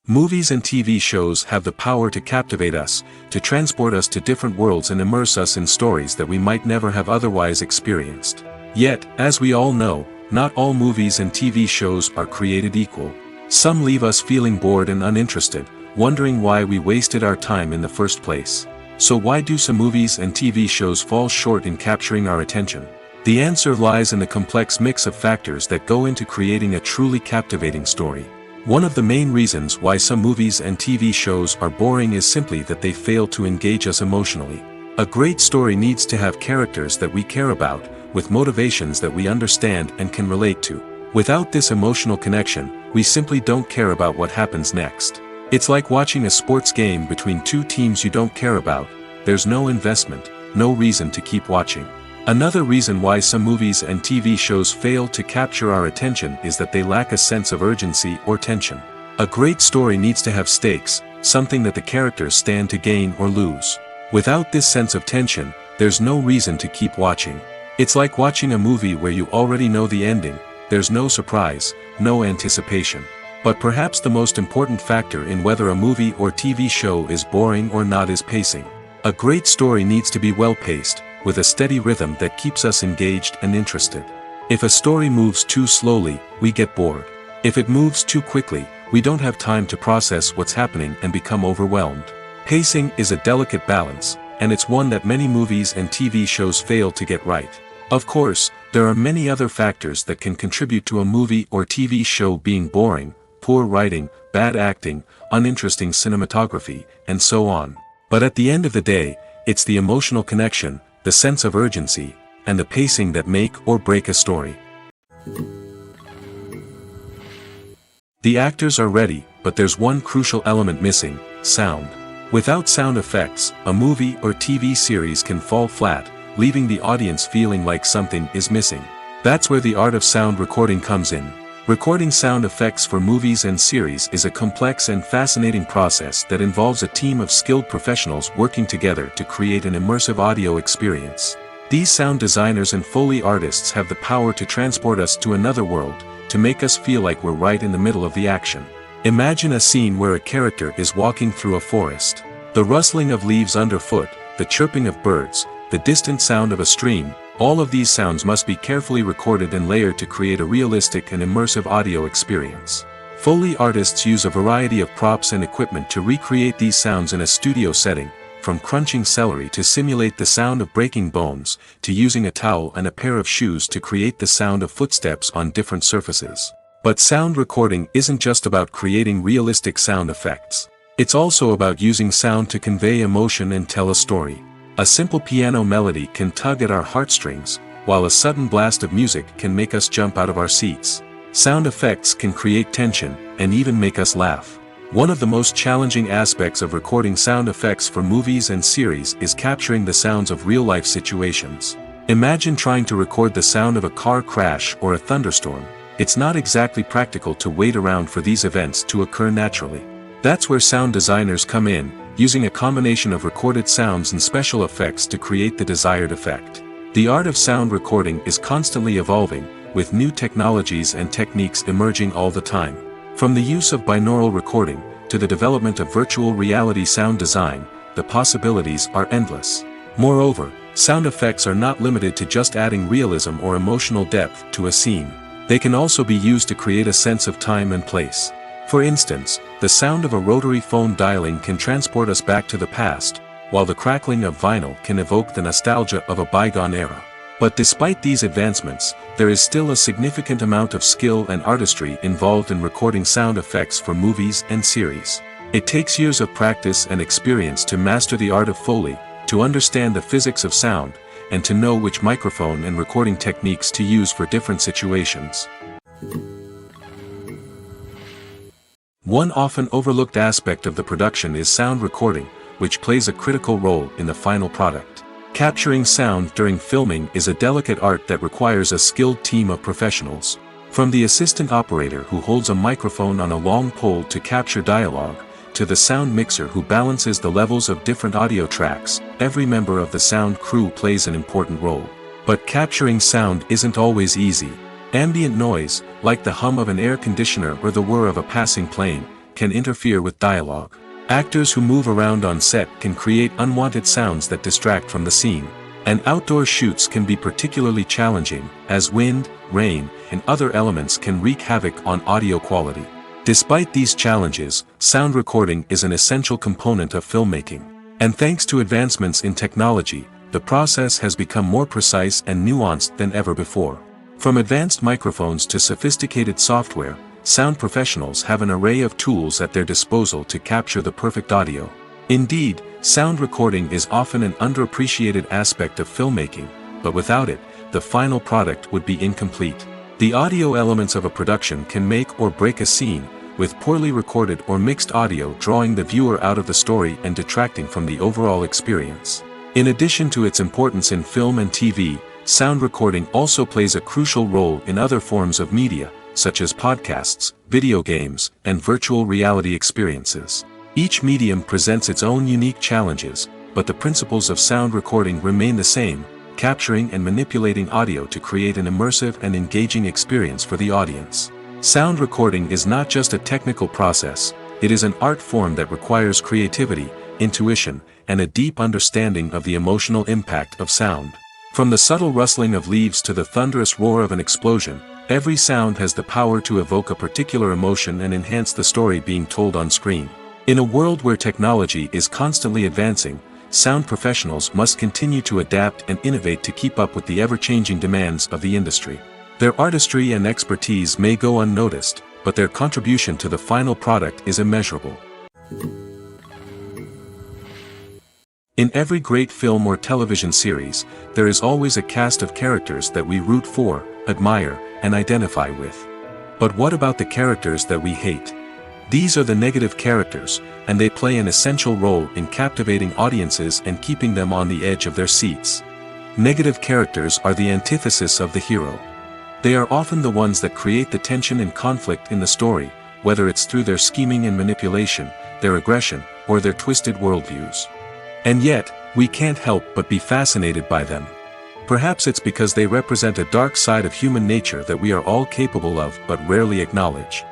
Movies and TV shows have the power to captivate us, to transport us to different worlds and immerse us in stories that we might never have otherwise experienced. Yet, as we all know, not all movies and TV shows are created equal. Some leave us feeling bored and uninterested, wondering why we wasted our time in the first place. So why do some movies and TV shows fall short in capturing our attention? The answer lies in the complex mix of factors that go into creating a truly captivating story. One of the main reasons why some movies and TV shows are boring is simply that they fail to engage us emotionally. A great story needs to have characters that we care about, with motivations that we understand and can relate to. Without this emotional connection, we simply don't care about what happens next. It's like watching a sports game between two teams you don't care about. There's no investment, no reason to keep watching. Another reason why some movies and TV shows fail to capture our attention is that they lack a sense of urgency or tension. A great story needs to have stakes, something that the characters stand to gain or lose. Without this sense of tension, there's no reason to keep watching. It's like watching a movie where you already know the ending. There's no surprise, no anticipation. But perhaps the most important factor in whether a movie or TV show is boring or not is pacing. A great story needs to be well-paced, with a steady rhythm that keeps us engaged and interested. If a story moves too slowly, we get bored. If it moves too quickly, we don't have time to process what's happening and become overwhelmed. Pacing is a delicate balance, and it's one that many movies and TV shows fail to get right. Of course, there are many other factors that can contribute to a movie or TV show being boring: poor writing, bad acting, uninteresting cinematography, and so on. But at the end of the day, it's the emotional connection, the sense of urgency, and the pacing that make or break a story. The actors are ready, but there's one crucial element missing: sound. Without sound effects, a movie or TV series can fall flat, leaving the audience feeling like something is missing. That's where the art of sound recording comes in. Recording sound effects for movies and series is a complex and fascinating process that involves a team of skilled professionals working together to create an immersive audio experience. These sound designers and Foley artists have the power to transport us to another world, to make us feel like we're right in the middle of the action. Imagine a scene where a character is walking through a forest. The rustling of leaves underfoot, the chirping of birds, the distant sound of a stream, all of these sounds must be carefully recorded and layered to create a realistic and immersive audio experience. Foley artists use a variety of props and equipment to recreate these sounds in a studio setting, from crunching celery to simulate the sound of breaking bones, to using a towel and a pair of shoes to create the sound of footsteps on different surfaces. But sound recording isn't just about creating realistic sound effects. It's also about using sound to convey emotion and tell a story. A simple piano melody can tug at our heartstrings, while a sudden blast of music can make us jump out of our seats. Sound effects can create tension, and even make us laugh. One of the most challenging aspects of recording sound effects for movies and series is capturing the sounds of real-life situations. Imagine trying to record the sound of a car crash or a thunderstorm. It's not exactly practical to wait around for these events to occur naturally. That's where sound designers come in, using a combination of recorded sounds and special effects to create the desired effect. The art of sound recording is constantly evolving, with new technologies and techniques emerging all the time. From the use of binaural recording, to the development of virtual reality sound design, the possibilities are endless. Moreover, sound effects are not limited to just adding realism or emotional depth to a scene. They can also be used to create a sense of time and place. For instance, the sound of a rotary phone dialing can transport us back to the past, while the crackling of vinyl can evoke the nostalgia of a bygone era. But despite these advancements, there is still a significant amount of skill and artistry involved in recording sound effects for movies and series. It takes years of practice and experience to master the art of Foley, to understand the physics of sound, and to know which microphone and recording techniques to use for different situations. One often overlooked aspect of the production is sound recording, which plays a critical role in the final product. Capturing sound during filming is a delicate art that requires a skilled team of professionals. From the assistant operator who holds a microphone on a long pole to capture dialogue, to the sound mixer who balances the levels of different audio tracks, every member of the sound crew plays an important role. But capturing sound isn't always easy. Ambient noise, like the hum of an air conditioner or the whir of a passing plane, can interfere with dialogue. Actors who move around on set can create unwanted sounds that distract from the scene. And outdoor shoots can be particularly challenging, as wind, rain, and other elements can wreak havoc on audio quality. Despite these challenges, sound recording is an essential component of filmmaking. And thanks to advancements in technology, the process has become more precise and nuanced than ever before. From advanced microphones to sophisticated software, sound professionals have an array of tools at their disposal to capture the perfect audio. Indeed, sound recording is often an underappreciated aspect of filmmaking, but without it, the final product would be incomplete. The audio elements of a production can make or break a scene, with poorly recorded or mixed audio drawing the viewer out of the story and detracting from the overall experience. In addition to its importance in film and TV, sound recording also plays a crucial role in other forms of media, such as podcasts, video games, and virtual reality experiences. Each medium presents its own unique challenges, but the principles of sound recording remain the same, capturing and manipulating audio to create an immersive and engaging experience for the audience. Sound recording is not just a technical process, it is an art form that requires creativity, intuition, and a deep understanding of the emotional impact of sound. From the subtle rustling of leaves to the thunderous roar of an explosion, every sound has the power to evoke a particular emotion and enhance the story being told on screen. In a world where technology is constantly advancing, sound professionals must continue to adapt and innovate to keep up with the ever-changing demands of the industry. Their artistry and expertise may go unnoticed, but their contribution to the final product is immeasurable. In every great film or television series, there is always a cast of characters that we root for, admire, and identify with. But what about the characters that we hate? These are the negative characters, and they play an essential role in captivating audiences and keeping them on the edge of their seats. Negative characters are the antithesis of the hero. They are often the ones that create the tension and conflict in the story, whether it's through their scheming and manipulation, their aggression, or their twisted worldviews. And yet, we can't help but be fascinated by them. Perhaps it's because they represent a dark side of human nature that we are all capable of but rarely acknowledge.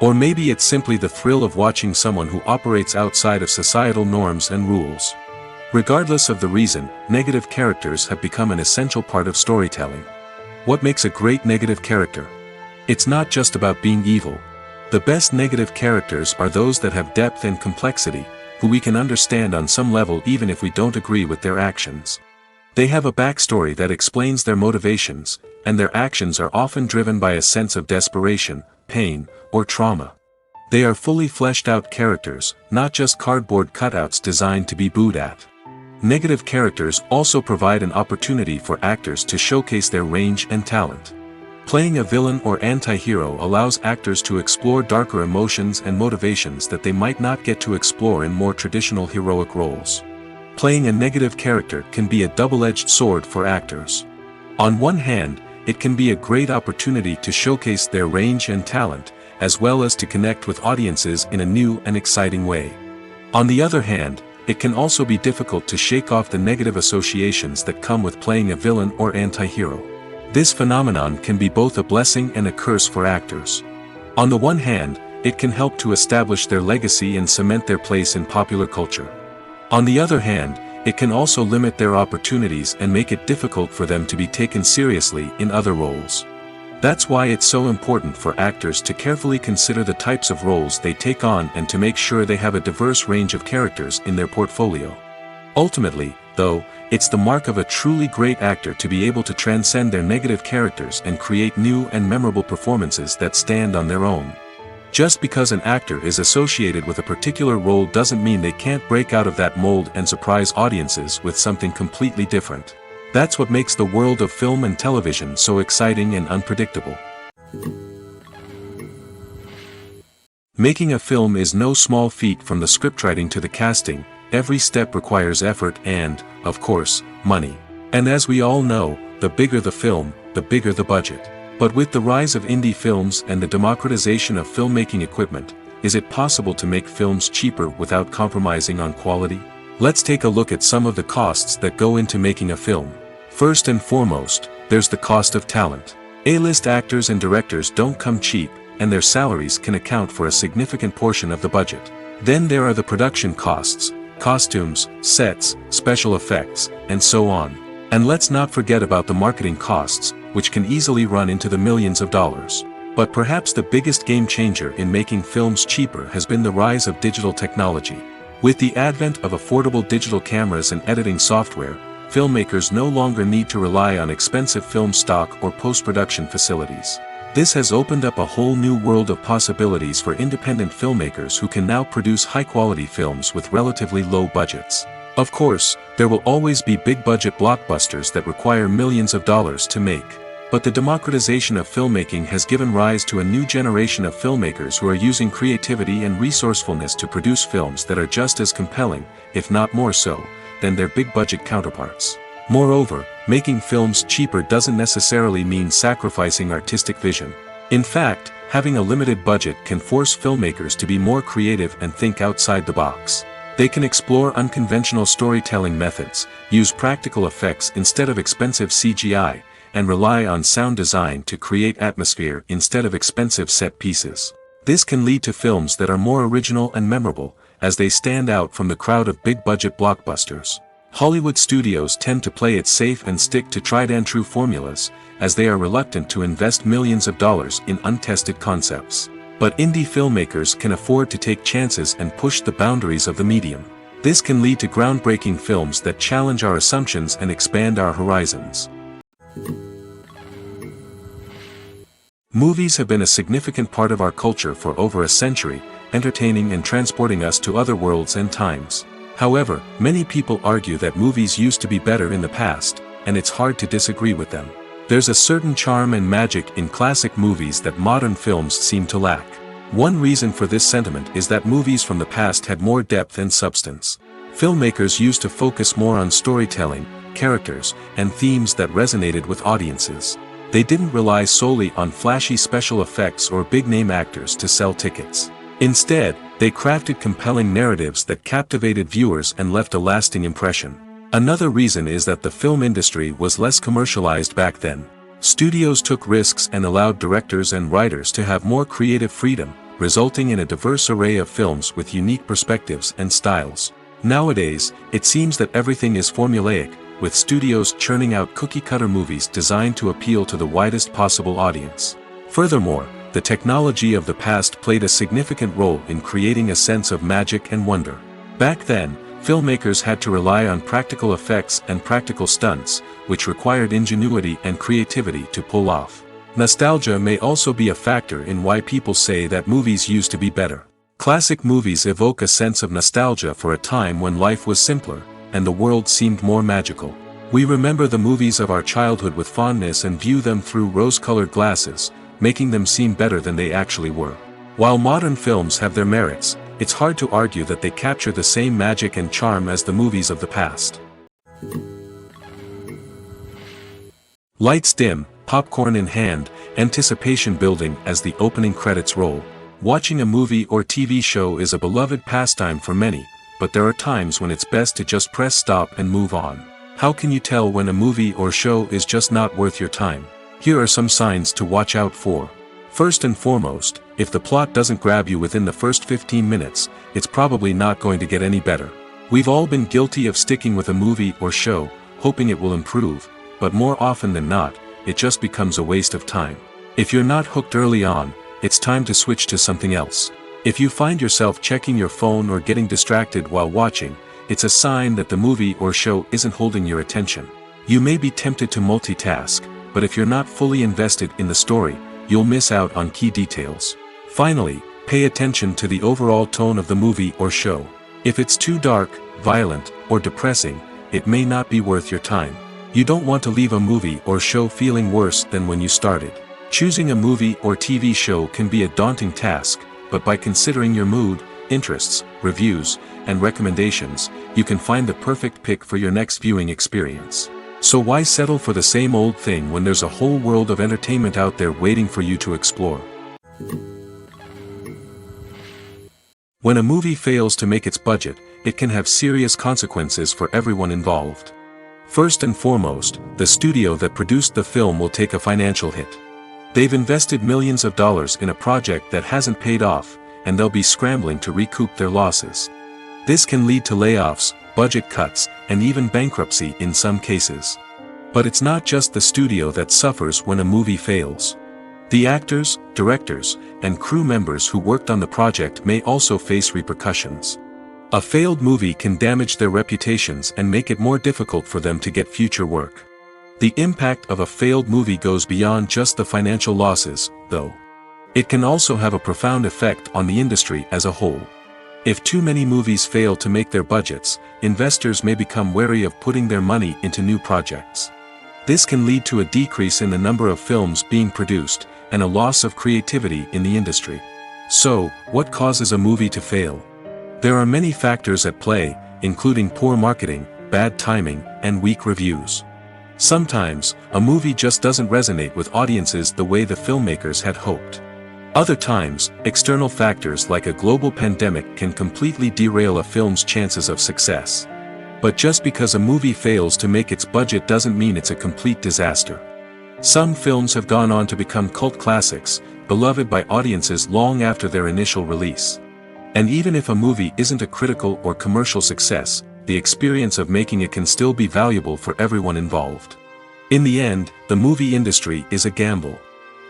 Or maybe it's simply the thrill of watching someone who operates outside of societal norms and rules. Regardless of the reason, negative characters have become an essential part of storytelling. What makes a great negative character? It's not just about being evil. The best negative characters are those that have depth and complexity, who we can understand on some level even if we don't agree with their actions. They have a backstory that explains their motivations, and their actions are often driven by a sense of desperation, pain, or trauma. They are fully fleshed out characters, not just cardboard cutouts designed to be booed at. Negative characters also provide an opportunity for actors to showcase their range and talent. Playing a villain or anti-hero allows actors to explore darker emotions and motivations that they might not get to explore in more traditional heroic roles. Playing a negative character can be a double-edged sword for actors. On one hand, it can be a great opportunity to showcase their range and talent, as well as to connect with audiences in a new and exciting way. On the other hand, it can also be difficult to shake off the negative associations that come with playing a villain or anti-hero. This phenomenon can be both a blessing and a curse for actors. On the one hand, it can help to establish their legacy and cement their place in popular culture. On the other hand, it can also limit their opportunities and make it difficult for them to be taken seriously in other roles. That's why it's so important for actors to carefully consider the types of roles they take on and to make sure they have a diverse range of characters in their portfolio. Ultimately, though, it's the mark of a truly great actor to be able to transcend their negative characters and create new and memorable performances that stand on their own. Just because an actor is associated with a particular role doesn't mean they can't break out of that mold and surprise audiences with something completely different. That's what makes the world of film and television so exciting and unpredictable. Making a film is no small feat. From the scriptwriting to the casting, every step requires effort and, of course, money. And as we all know, the bigger the film, the bigger the budget. But with the rise of indie films and the democratization of filmmaking equipment, is it possible to make films cheaper without compromising on quality? Let's take a look at some of the costs that go into making a film. First and foremost, there's the cost of talent. A-list actors and directors don't come cheap, and their salaries can account for a significant portion of the budget. Then there are the production costs, costumes, sets, special effects, and so on. And let's not forget about the marketing costs, which can easily run into the millions of dollars. But perhaps the biggest game changer in making films cheaper has been the rise of digital technology. With the advent of affordable digital cameras and editing software, filmmakers no longer need to rely on expensive film stock or post-production facilities. This has opened up a whole new world of possibilities for independent filmmakers who can now produce high-quality films with relatively low budgets. Of course, there will always be big-budget blockbusters that require millions of dollars to make. But the democratization of filmmaking has given rise to a new generation of filmmakers who are using creativity and resourcefulness to produce films that are just as compelling, if not more so, than their big-budget counterparts. Moreover, making films cheaper doesn't necessarily mean sacrificing artistic vision. In fact, having a limited budget can force filmmakers to be more creative and think outside the box. They can explore unconventional storytelling methods, use practical effects instead of expensive CGI, and rely on sound design to create atmosphere instead of expensive set pieces. This can lead to films that are more original and memorable, as they stand out from the crowd of big-budget blockbusters. Hollywood studios tend to play it safe and stick to tried-and-true formulas, as they are reluctant to invest millions of dollars in untested concepts. But indie filmmakers can afford to take chances and push the boundaries of the medium. This can lead to groundbreaking films that challenge our assumptions and expand our horizons. Movies have been a significant part of our culture for over a century, entertaining and transporting us to other worlds and times. However, many people argue that movies used to be better in the past, and it's hard to disagree with them. There's a certain charm and magic in classic movies that modern films seem to lack. One reason for this sentiment is that movies from the past had more depth and substance. Filmmakers used to focus more on storytelling, characters, and themes that resonated with audiences. They didn't rely solely on flashy special effects or big-name actors to sell tickets. Instead, they crafted compelling narratives that captivated viewers and left a lasting impression. Another reason is that the film industry was less commercialized back then. Studios took risks and allowed directors and writers to have more creative freedom, resulting in a diverse array of films with unique perspectives and styles. Nowadays, it seems that everything is formulaic, with studios churning out cookie-cutter movies designed to appeal to the widest possible audience. Furthermore, the technology of the past played a significant role in creating a sense of magic and wonder. Back then, filmmakers had to rely on practical effects and practical stunts, which required ingenuity and creativity to pull off. Nostalgia may also be a factor in why people say that movies used to be better. Classic movies evoke a sense of nostalgia for a time when life was simpler, and the world seemed more magical. We remember the movies of our childhood with fondness and view them through rose-colored glasses, making them seem better than they actually were. While modern films have their merits, it's hard to argue that they capture the same magic and charm as the movies of the past. Lights dim, popcorn in hand, anticipation building as the opening credits roll. Watching a movie or TV show is a beloved pastime for many, but there are times when it's best to just press stop and move on. How can you tell when a movie or show is just not worth your time? Here are some signs to watch out for. First and foremost, if the plot doesn't grab you within the first 15 minutes, it's probably not going to get any better. We've all been guilty of sticking with a movie or show, hoping it will improve, but more often than not, it just becomes a waste of time. If you're not hooked early on, it's time to switch to something else. If you find yourself checking your phone or getting distracted while watching, it's a sign that the movie or show isn't holding your attention. You may be tempted to multitask, but if you're not fully invested in the story, you'll miss out on key details. Finally, pay attention to the overall tone of the movie or show. If it's too dark, violent, or depressing, it may not be worth your time. You don't want to leave a movie or show feeling worse than when you started. Choosing a movie or TV show can be a daunting task, but by considering your mood, interests, reviews, and recommendations, you can find the perfect pick for your next viewing experience. So why settle for the same old thing when there's a whole world of entertainment out there waiting for you to explore? When a movie fails to make its budget, it can have serious consequences for everyone involved. First and foremost, the studio that produced the film will take a financial hit. They've invested millions of dollars in a project that hasn't paid off, and they'll be scrambling to recoup their losses. This can lead to layoffs, budget cuts, and even bankruptcy in some cases. But it's not just the studio that suffers when a movie fails. The actors, directors, and crew members who worked on the project may also face repercussions. A failed movie can damage their reputations and make it more difficult for them to get future work. The impact of a failed movie goes beyond just the financial losses, though. It can also have a profound effect on the industry as a whole. If too many movies fail to make their budgets, investors may become wary of putting their money into new projects. This can lead to a decrease in the number of films being produced, and a loss of creativity in the industry. So, what causes a movie to fail? There are many factors at play, including poor marketing, bad timing, and weak reviews. Sometimes, a movie just doesn't resonate with audiences the way the filmmakers had hoped. Other times, external factors like a global pandemic can completely derail a film's chances of success. But just because a movie fails to make its budget doesn't mean it's a complete disaster. Some films have gone on to become cult classics, beloved by audiences long after their initial release. And even if a movie isn't a critical or commercial success, the experience of making it can still be valuable for everyone involved. In the end, the movie industry is a gamble.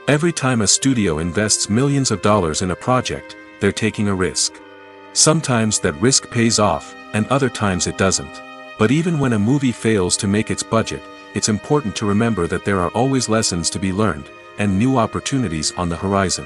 Every time a studio invests millions of dollars in a project, they're taking a risk. Sometimes that risk pays off, and other times it doesn't. But even when a movie fails to make its budget, it's important to remember that there are always lessons to be learned, and new opportunities on the horizon.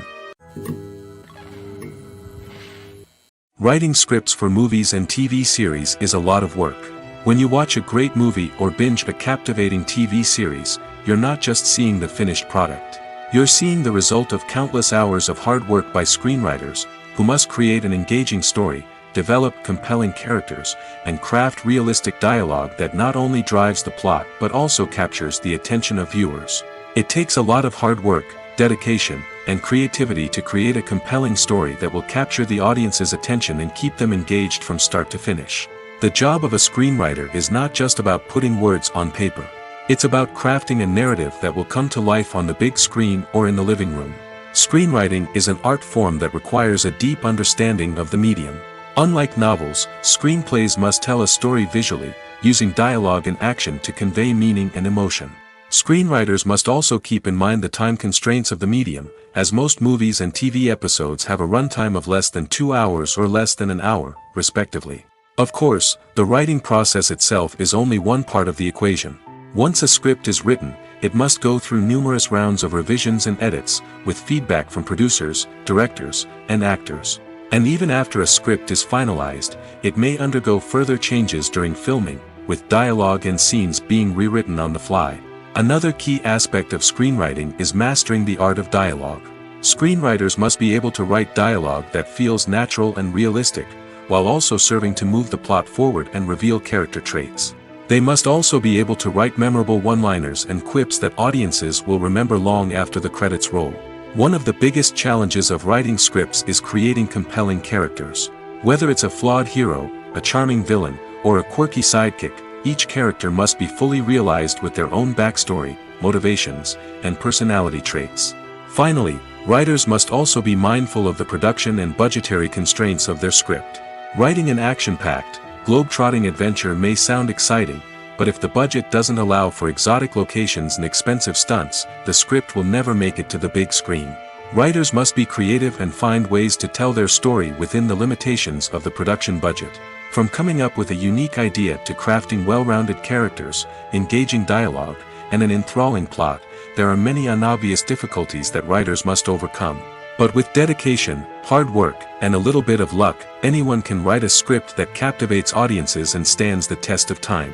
Writing scripts for movies and TV series is a lot of work. When you watch a great movie or binge a captivating TV series, you're not just seeing the finished product. You're seeing the result of countless hours of hard work by screenwriters, who must create an engaging story, develop compelling characters, and craft realistic dialogue that not only drives the plot but also captures the attention of viewers. It takes a lot of hard work, dedication, and creativity to create a compelling story that will capture the audience's attention and keep them engaged from start to finish. The job of a screenwriter is not just about putting words on paper. It's about crafting a narrative that will come to life on the big screen or in the living room. Screenwriting is an art form that requires a deep understanding of the medium. Unlike novels, screenplays must tell a story visually, using dialogue and action to convey meaning and emotion. Screenwriters must also keep in mind the time constraints of the medium, as most movies and TV episodes have a runtime of less than 2 hours or less than an hour, respectively. Of course, the writing process itself is only one part of the equation. Once a script is written, it must go through numerous rounds of revisions and edits, with feedback from producers, directors, and actors. And even after a script is finalized, it may undergo further changes during filming, with dialogue and scenes being rewritten on the fly. Another key aspect of screenwriting is mastering the art of dialogue. Screenwriters must be able to write dialogue that feels natural and realistic, while also serving to move the plot forward and reveal character traits. They must also be able to write memorable one-liners and quips that audiences will remember long after the credits roll. One of the biggest challenges of writing scripts is creating compelling characters. Whether it's a flawed hero, a charming villain, or a quirky sidekick, each character must be fully realized with their own backstory, motivations, and personality traits. Finally, writers must also be mindful of the production and budgetary constraints of their script. Writing an action-packed, globe-trotting adventure may sound exciting, but if the budget doesn't allow for exotic locations and expensive stunts, the script will never make it to the big screen. Writers must be creative and find ways to tell their story within the limitations of the production budget. From coming up with a unique idea to crafting well-rounded characters, engaging dialogue, and an enthralling plot, there are many unobvious difficulties that writers must overcome. But with dedication, hard work, and a little bit of luck, anyone can write a script that captivates audiences and stands the test of time.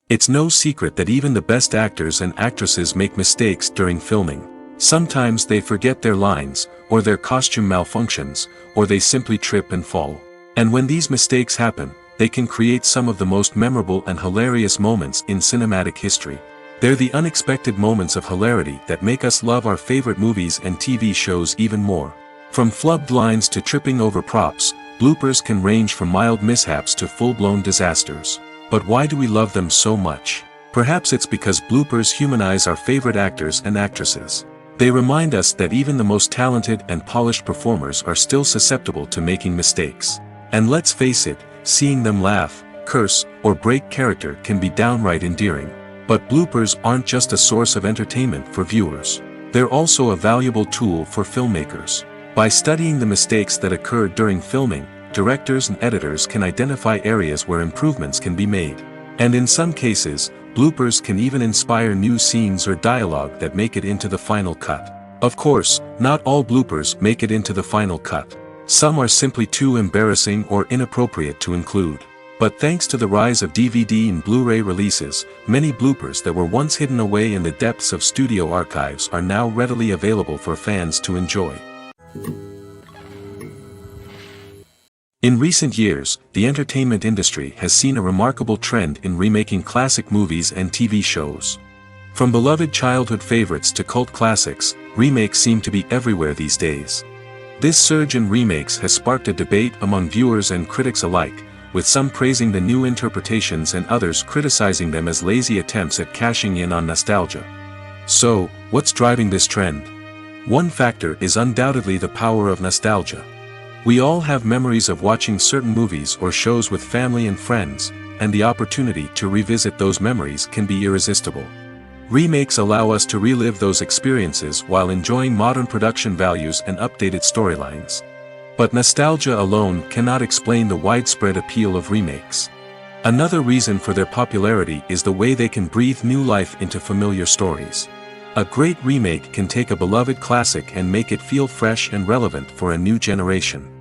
It's no secret that even the best actors and actresses make mistakes during filming. Sometimes they forget their lines, or their costume malfunctions, or they simply trip and fall. And when these mistakes happen, they can create some of the most memorable and hilarious moments in cinematic history. They're the unexpected moments of hilarity that make us love our favorite movies and TV shows even more. From flubbed lines to tripping over props, bloopers can range from mild mishaps to full-blown disasters. But why do we love them so much? Perhaps it's because bloopers humanize our favorite actors and actresses. They remind us that even the most talented and polished performers are still susceptible to making mistakes. And let's face it, seeing them laugh, curse, or break character can be downright endearing. But bloopers aren't just a source of entertainment for viewers. They're also a valuable tool for filmmakers. By studying the mistakes that occurred during filming, directors and editors can identify areas where improvements can be made. And in some cases, bloopers can even inspire new scenes or dialogue that make it into the final cut. Of course, not all bloopers make it into the final cut. Some are simply too embarrassing or inappropriate to include. But thanks to the rise of DVD and Blu-ray releases, many bloopers that were once hidden away in the depths of studio archives are now readily available for fans to enjoy. In recent years, the entertainment industry has seen a remarkable trend in remaking classic movies and TV shows. From beloved childhood favorites to cult classics, remakes seem to be everywhere these days. This surge in remakes has sparked a debate among viewers and critics alike, with some praising the new interpretations and others criticizing them as lazy attempts at cashing in on nostalgia. So, what's driving this trend? One factor is undoubtedly the power of nostalgia. We all have memories of watching certain movies or shows with family and friends, and the opportunity to revisit those memories can be irresistible. Remakes allow us to relive those experiences while enjoying modern production values and updated storylines. But nostalgia alone cannot explain the widespread appeal of remakes. Another reason for their popularity is the way they can breathe new life into familiar stories. A great remake can take a beloved classic and make it feel fresh and relevant for a new generation.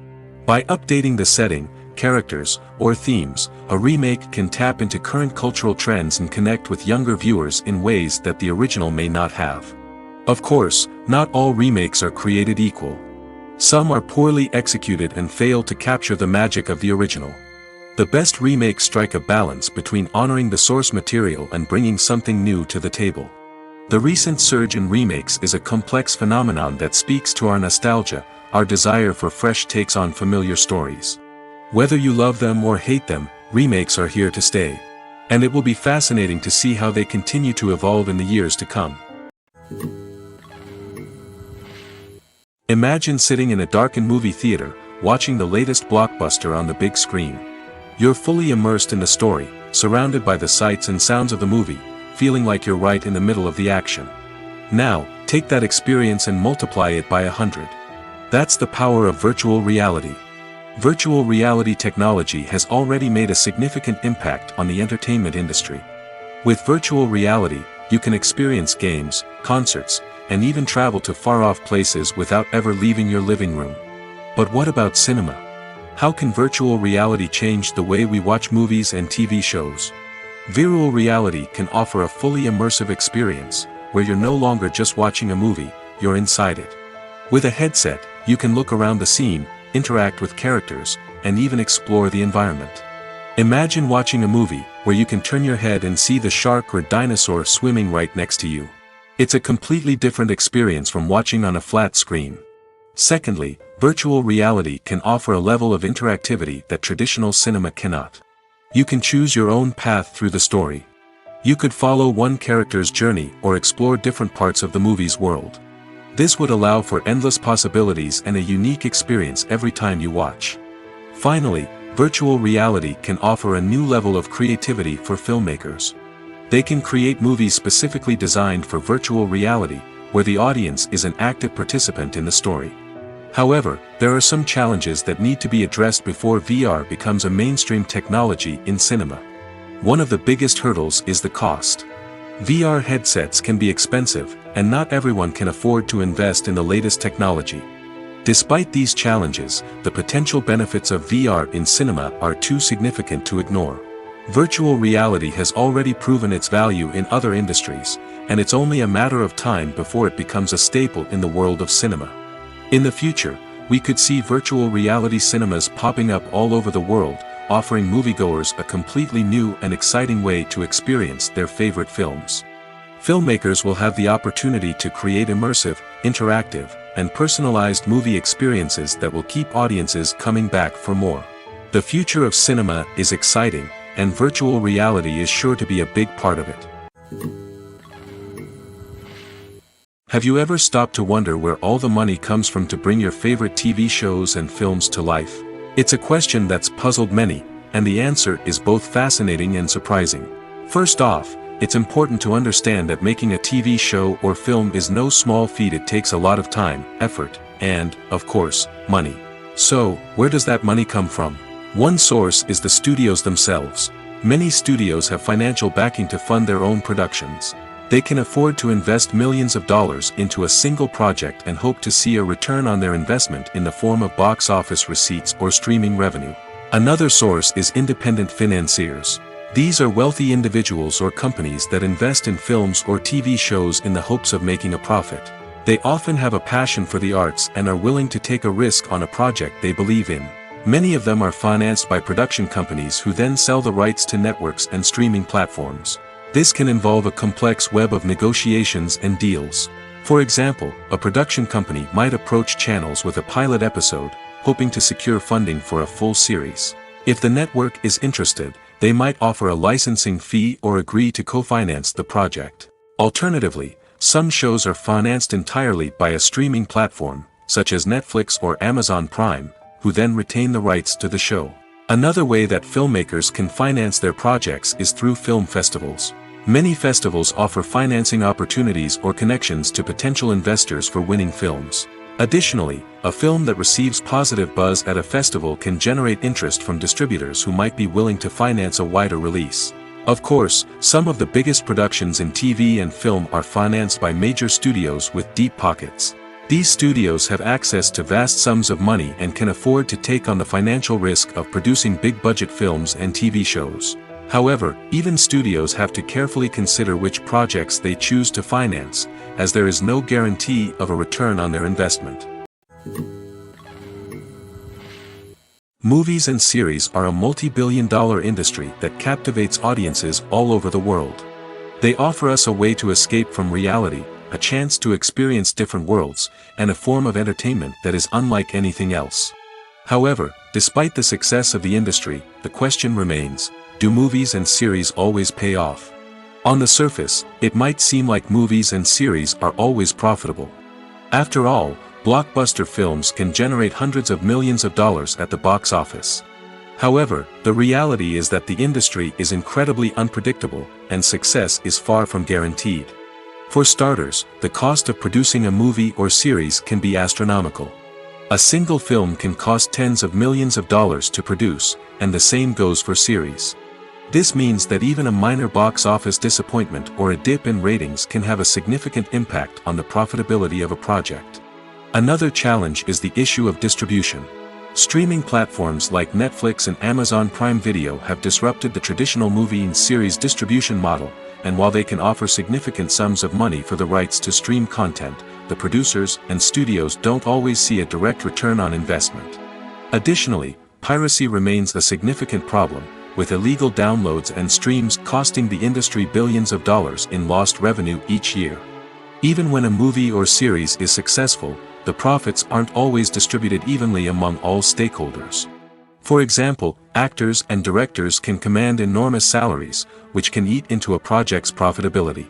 By updating the setting, characters, or themes, a remake can tap into current cultural trends and connect with younger viewers in ways that the original may not have. Of course, not all remakes are created equal. Some are poorly executed and fail to capture the magic of the original. The best remakes strike a balance between honoring the source material and bringing something new to the table. The recent surge in remakes is a complex phenomenon that speaks to our nostalgia, our desire for fresh takes on familiar stories. Whether you love them or hate them, remakes are here to stay. And it will be fascinating to see how they continue to evolve in the years to come. Imagine sitting in a darkened movie theater, watching the latest blockbuster on the big screen. You're fully immersed in the story, surrounded by the sights and sounds of the movie, feeling like you're right in the middle of the action. Now, take that experience and multiply it by 100. That's the power of virtual reality. Virtual reality technology has already made a significant impact on the entertainment industry. With virtual reality, you can experience games, concerts, and even travel to far-off places without ever leaving your living room. But what about cinema? How can virtual reality change the way we watch movies and TV shows? Virtual reality can offer a fully immersive experience, where you're no longer just watching a movie, you're inside it. With a headset, you can look around the scene, interact with characters, and even explore the environment. Imagine watching a movie where you can turn your head and see the shark or dinosaur swimming right next to you. It's a completely different experience from watching on a flat screen. Secondly, virtual reality can offer a level of interactivity that traditional cinema cannot. You can choose your own path through the story. You could follow one character's journey or explore different parts of the movie's world. This would allow for endless possibilities and a unique experience every time you watch. Finally, virtual reality can offer a new level of creativity for filmmakers. They can create movies specifically designed for virtual reality, where the audience is an active participant in the story. However, there are some challenges that need to be addressed before VR becomes a mainstream technology in cinema. One of the biggest hurdles is the cost. VR headsets can be expensive, and not everyone can afford to invest in the latest technology. Despite these challenges, the potential benefits of VR in cinema are too significant to ignore. Virtual reality has already proven its value in other industries, and it's only a matter of time before it becomes a staple in the world of cinema. In the future, we could see virtual reality cinemas popping up all over the world, offering moviegoers a completely new and exciting way to experience their favorite films. Filmmakers will have the opportunity to create immersive, interactive, and personalized movie experiences that will keep audiences coming back for more. The future of cinema is exciting, and virtual reality is sure to be a big part of it. Have you ever stopped to wonder where all the money comes from to bring your favorite TV shows and films to life? It's a question that's puzzled many, and the answer is both fascinating and surprising. First off, it's important to understand that making a TV show or film is no small feat. It takes a lot of time, effort, and, of course, money. So, where does that money come from? One source is the studios themselves. Many studios have financial backing to fund their own productions. They can afford to invest millions of dollars into a single project and hope to see a return on their investment in the form of box office receipts or streaming revenue. Another source is independent financiers. These are wealthy individuals or companies that invest in films or TV shows in the hopes of making a profit. They often have a passion for the arts and are willing to take a risk on a project they believe in. Many of them are financed by production companies who then sell the rights to networks and streaming platforms. This can involve a complex web of negotiations and deals. For example, a production company might approach channels with a pilot episode, hoping to secure funding for a full series. If the network is interested, they might offer a licensing fee or agree to co-finance the project. Alternatively, some shows are financed entirely by a streaming platform, such as Netflix or Amazon Prime, who then retain the rights to the show. Another way that filmmakers can finance their projects is through film festivals. Many festivals offer financing opportunities or connections to potential investors for winning films. Additionally, a film that receives positive buzz at a festival can generate interest from distributors who might be willing to finance a wider release. Of course, some of the biggest productions in TV and film are financed by major studios with deep pockets. These studios have access to vast sums of money and can afford to take on the financial risk of producing big-budget films and TV shows. However, even studios have to carefully consider which projects they choose to finance, as there is no guarantee of a return on their investment. Movies and series are a multi-billion-dollar industry that captivates audiences all over the world. They offer us a way to escape from reality, a chance to experience different worlds, and a form of entertainment that is unlike anything else. However, despite the success of the industry, the question remains, do movies and series always pay off? On the surface, it might seem like movies and series are always profitable. After all, blockbuster films can generate hundreds of millions of dollars at the box office. However, the reality is that the industry is incredibly unpredictable, and success is far from guaranteed. For starters, the cost of producing a movie or series can be astronomical. A single film can cost tens of millions of dollars to produce, and the same goes for series. This means that even a minor box office disappointment or a dip in ratings can have a significant impact on the profitability of a project. Another challenge is the issue of distribution. Streaming platforms like Netflix and Amazon Prime Video have disrupted the traditional movie and series distribution model, and while they can offer significant sums of money for the rights to stream content, the producers and studios don't always see a direct return on investment. Additionally, piracy remains a significant problem, with illegal downloads and streams costing the industry billions of dollars in lost revenue each year. Even when a movie or series is successful, the profits aren't always distributed evenly among all stakeholders. For example, actors and directors can command enormous salaries, which can eat into a project's profitability.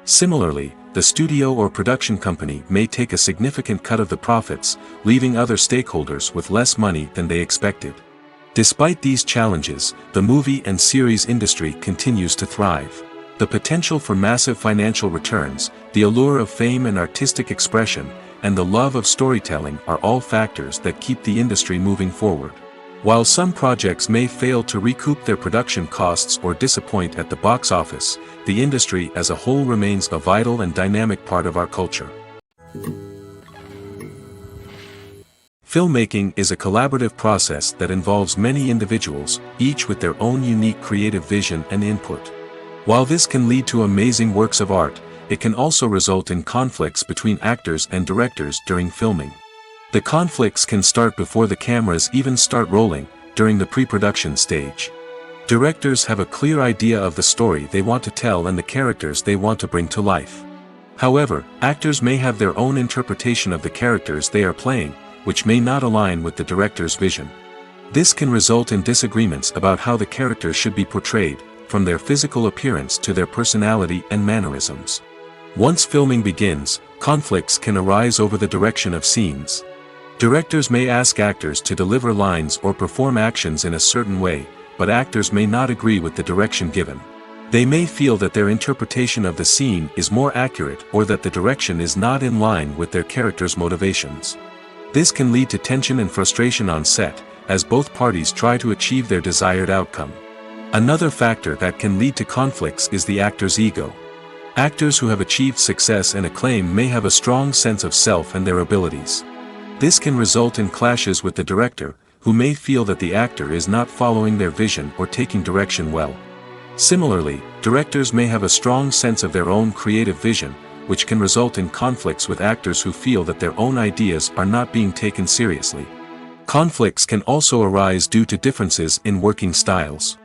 Similarly, the studio or production company may take a significant cut of the profits, leaving other stakeholders with less money than they expected. Despite these challenges, the movie and series industry continues to thrive. The potential for massive financial returns, the allure of fame and artistic expression, and the love of storytelling are all factors that keep the industry moving forward. While some projects may fail to recoup their production costs or disappoint at the box office, the industry as a whole remains a vital and dynamic part of our culture. Filmmaking is a collaborative process that involves many individuals, each with their own unique creative vision and input. While this can lead to amazing works of art, it can also result in conflicts between actors and directors during filming. The conflicts can start before the cameras even start rolling, during the pre-production stage. Directors have a clear idea of the story they want to tell and the characters they want to bring to life. However, actors may have their own interpretation of the characters they are playing, which may not align with the director's vision. This can result in disagreements about how the characters should be portrayed, from their physical appearance to their personality and mannerisms. Once filming begins, conflicts can arise over the direction of scenes. Directors may ask actors to deliver lines or perform actions in a certain way, but actors may not agree with the direction given. They may feel that their interpretation of the scene is more accurate or that the direction is not in line with their character's motivations. This can lead to tension and frustration on set, as both parties try to achieve their desired outcome. Another factor that can lead to conflicts is the actor's ego. Actors who have achieved success and acclaim may have a strong sense of self and their abilities. This can result in clashes with the director, who may feel that the actor is not following their vision or taking direction well. Similarly, directors may have a strong sense of their own creative vision, which can result in conflicts with actors who feel that their own ideas are not being taken seriously. Conflicts can also arise due to differences in working styles.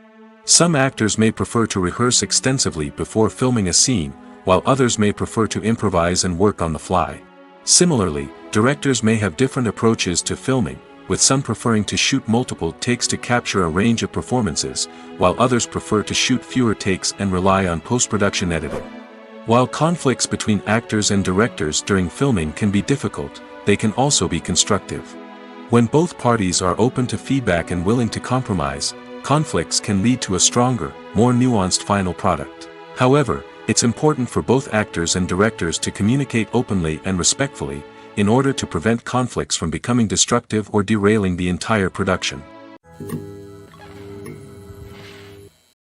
Some actors may prefer to rehearse extensively before filming a scene, while others may prefer to improvise and work on the fly. Similarly, directors may have different approaches to filming, with some preferring to shoot multiple takes to capture a range of performances, while others prefer to shoot fewer takes and rely on post-production editing. While conflicts between actors and directors during filming can be difficult, they can also be constructive. When both parties are open to feedback and willing to compromise, conflicts can lead to a stronger, more nuanced final product. However, it's important for both actors and directors to communicate openly and respectfully, in order to prevent conflicts from becoming destructive or derailing the entire production.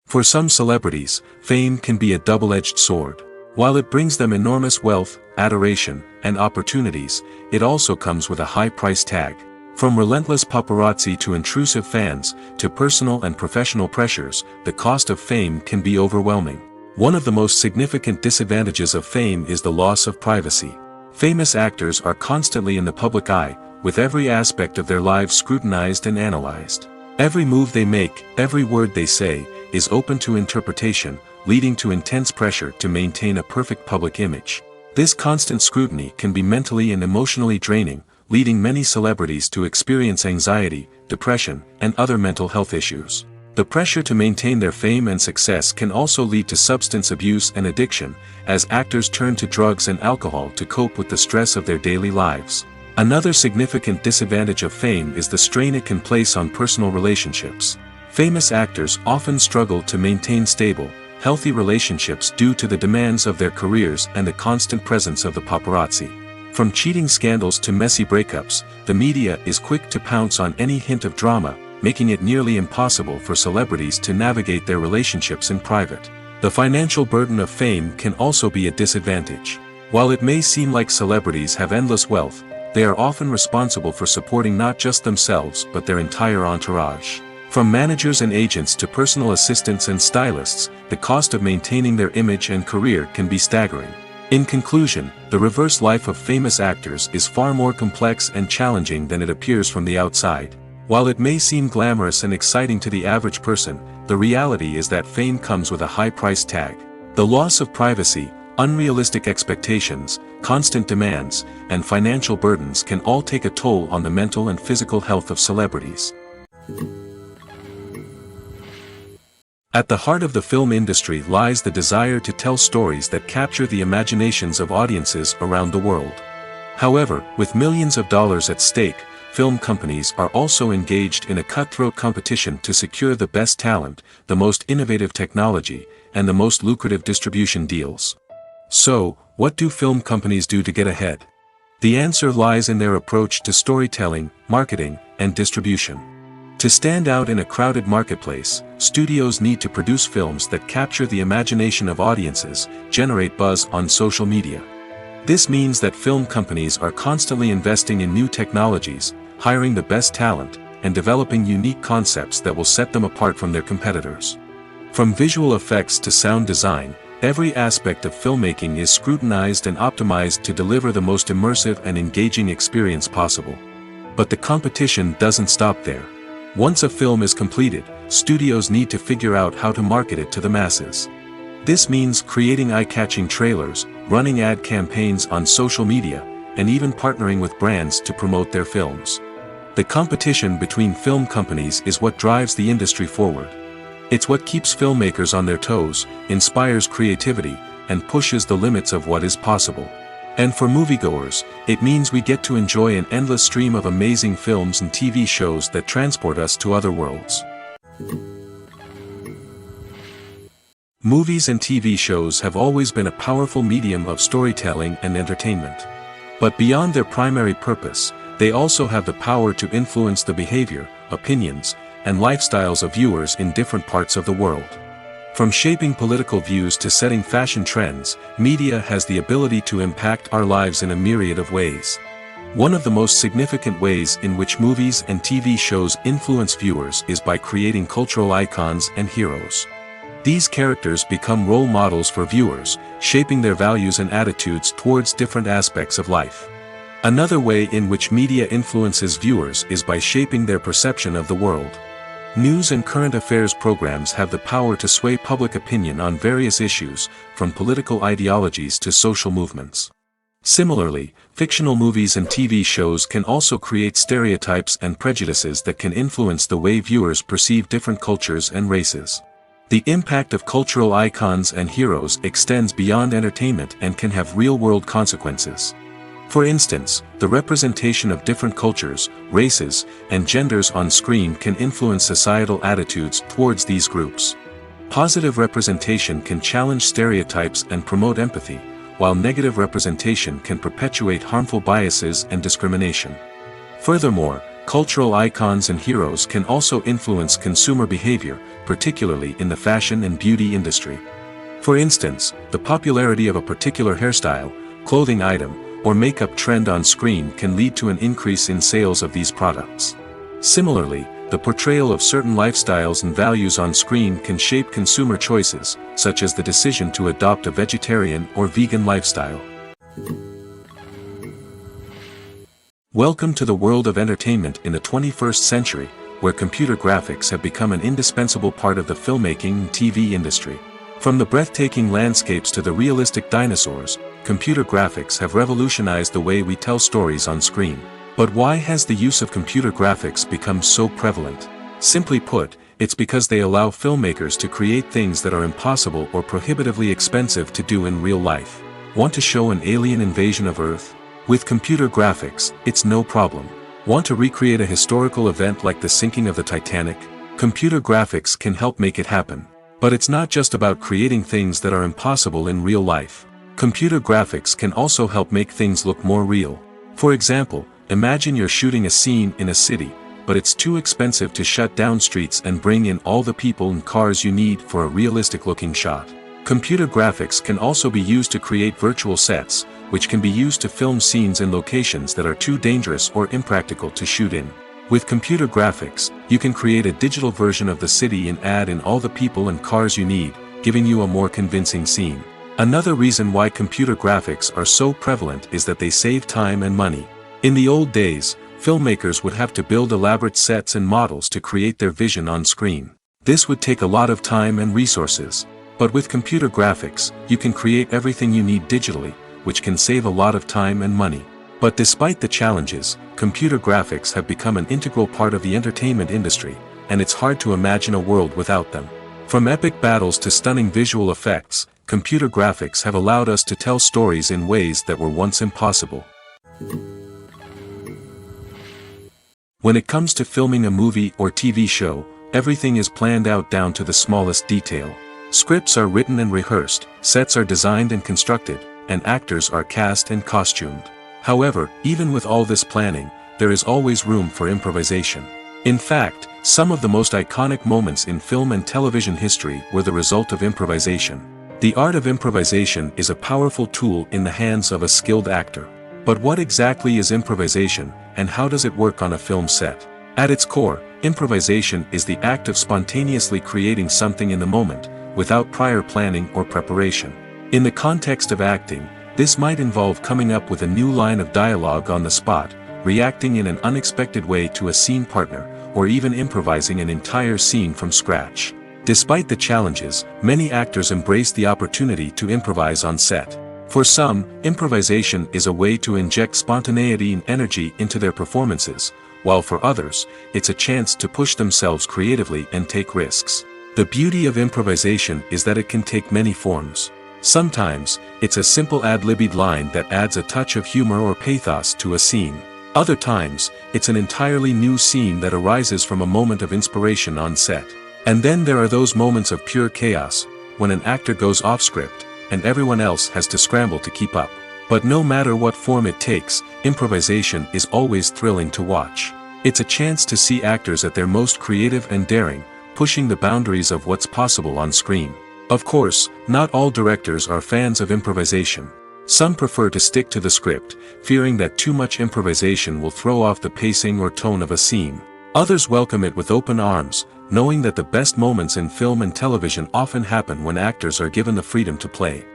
For some celebrities, fame can be a double-edged sword. While it brings them enormous wealth, adoration, and opportunities, it also comes with a high price tag. From relentless paparazzi to intrusive fans, to personal and professional pressures, the cost of fame can be overwhelming. One of the most significant disadvantages of fame is the loss of privacy. Famous actors are constantly in the public eye, with every aspect of their lives scrutinized and analyzed. Every move they make, every word they say, is open to interpretation, leading to intense pressure to maintain a perfect public image. This constant scrutiny can be mentally and emotionally draining, leading many celebrities to experience anxiety, depression, and other mental health issues. The pressure to maintain their fame and success can also lead to substance abuse and addiction, as actors turn to drugs and alcohol to cope with the stress of their daily lives. Another significant disadvantage of fame is the strain it can place on personal relationships. Famous actors often struggle to maintain stable, healthy relationships due to the demands of their careers and the constant presence of the paparazzi. From cheating scandals to messy breakups, the media is quick to pounce on any hint of drama, making it nearly impossible for celebrities to navigate their relationships in private. The financial burden of fame can also be a disadvantage. While it may seem like celebrities have endless wealth, they are often responsible for supporting not just themselves but their entire entourage. From managers and agents to personal assistants and stylists, the cost of maintaining their image and career can be staggering. In conclusion, the reverse life of famous actors is far more complex and challenging than it appears from the outside. While it may seem glamorous and exciting to the average person, the reality is that fame comes with a high price tag. The loss of privacy, unrealistic expectations, constant demands, and financial burdens can all take a toll on the mental and physical health of celebrities. At the heart of the film industry lies the desire to tell stories that capture the imaginations of audiences around the world. However, with millions of dollars at stake, film companies are also engaged in a cutthroat competition to secure the best talent, the most innovative technology, and the most lucrative distribution deals. So, what do film companies do to get ahead? The answer lies in their approach to storytelling, marketing, and distribution. To stand out in a crowded marketplace, studios need to produce films that capture the imagination of audiences, generate buzz on social media. This means that film companies are constantly investing in new technologies, hiring the best talent, and developing unique concepts that will set them apart from their competitors. From visual effects to sound design, every aspect of filmmaking is scrutinized and optimized to deliver the most immersive and engaging experience possible. But the competition doesn't stop there. Once a film is completed, studios need to figure out how to market it to the masses. This means creating eye-catching trailers, running ad campaigns on social media, and even partnering with brands to promote their films. The competition between film companies is what drives the industry forward. It's what keeps filmmakers on their toes, inspires creativity, and pushes the limits of what is possible. And for moviegoers, it means we get to enjoy an endless stream of amazing films and TV shows that transport us to other worlds. Movies and TV shows have always been a powerful medium of storytelling and entertainment. But beyond their primary purpose, they also have the power to influence the behavior, opinions, and lifestyles of viewers in different parts of the world. From shaping political views to setting fashion trends, media has the ability to impact our lives in a myriad of ways. One of the most significant ways in which movies and TV shows influence viewers is by creating cultural icons and heroes. These characters become role models for viewers, shaping their values and attitudes towards different aspects of life. Another way in which media influences viewers is by shaping their perception of the world. News and current affairs programs have the power to sway public opinion on various issues, from political ideologies to social movements. Similarly, fictional movies and TV shows can also create stereotypes and prejudices that can influence the way viewers perceive different cultures and races. The impact of cultural icons and heroes extends beyond entertainment and can have real-world consequences. For instance, the representation of different cultures, races, and genders on screen can influence societal attitudes towards these groups. Positive representation can challenge stereotypes and promote empathy, while negative representation can perpetuate harmful biases and discrimination. Furthermore, cultural icons and heroes can also influence consumer behavior, particularly in the fashion and beauty industry. For instance, the popularity of a particular hairstyle, clothing item, or makeup trend on screen can lead to an increase in sales of these products. Similarly, the portrayal of certain lifestyles and values on screen can shape consumer choices, such as the decision to adopt a vegetarian or vegan lifestyle. Welcome to the world of entertainment in the 21st century, where computer graphics have become an indispensable part of the filmmaking and TV industry. From the breathtaking landscapes to the realistic dinosaurs, computer graphics have revolutionized the way we tell stories on screen. But why has the use of computer graphics become so prevalent? Simply put, it's because they allow filmmakers to create things that are impossible or prohibitively expensive to do in real life. Want to show an alien invasion of Earth? With computer graphics, it's no problem. Want to recreate a historical event like the sinking of the Titanic? Computer graphics can help make it happen. But it's not just about creating things that are impossible in real life. Computer graphics can also help make things look more real. For example, imagine you're shooting a scene in a city, but it's too expensive to shut down streets and bring in all the people and cars you need for a realistic-looking shot. Computer graphics can also be used to create virtual sets, which can be used to film scenes in locations that are too dangerous or impractical to shoot in. With computer graphics, you can create a digital version of the city and add in all the people and cars you need, giving you a more convincing scene. Another reason why computer graphics are so prevalent is that they save time and money. In the old days, filmmakers would have to build elaborate sets and models to create their vision on screen. This would take a lot of time and resources. But with computer graphics, you can create everything you need digitally, which can save a lot of time and money. But despite the challenges, computer graphics have become an integral part of the entertainment industry, and it's hard to imagine a world without them. From epic battles to stunning visual effects, computer graphics have allowed us to tell stories in ways that were once impossible. When it comes to filming a movie or TV show, everything is planned out down to the smallest detail. Scripts are written and rehearsed, sets are designed and constructed, and actors are cast and costumed. However, even with all this planning, there is always room for improvisation. In fact, some of the most iconic moments in film and television history were the result of improvisation. The art of improvisation is a powerful tool in the hands of a skilled actor. But what exactly is improvisation, and how does it work on a film set? At its core, improvisation is the act of spontaneously creating something in the moment, without prior planning or preparation. In the context of acting, this might involve coming up with a new line of dialogue on the spot, reacting in an unexpected way to a scene partner, or even improvising an entire scene from scratch. Despite the challenges, many actors embrace the opportunity to improvise on set. For some, improvisation is a way to inject spontaneity and energy into their performances, while for others, it's a chance to push themselves creatively and take risks. The beauty of improvisation is that it can take many forms. Sometimes, it's a simple ad-libbed line that adds a touch of humor or pathos to a scene. Other times, it's an entirely new scene that arises from a moment of inspiration on set. And then there are those moments of pure chaos, when an actor goes off script, and everyone else has to scramble to keep up. But no matter what form it takes, improvisation is always thrilling to watch. It's a chance to see actors at their most creative and daring, pushing the boundaries of what's possible on screen. Of course, not all directors are fans of improvisation. Some prefer to stick to the script, fearing that too much improvisation will throw off the pacing or tone of a scene. Others welcome it with open arms, knowing that the best moments in film and television often happen when actors are given the freedom to play.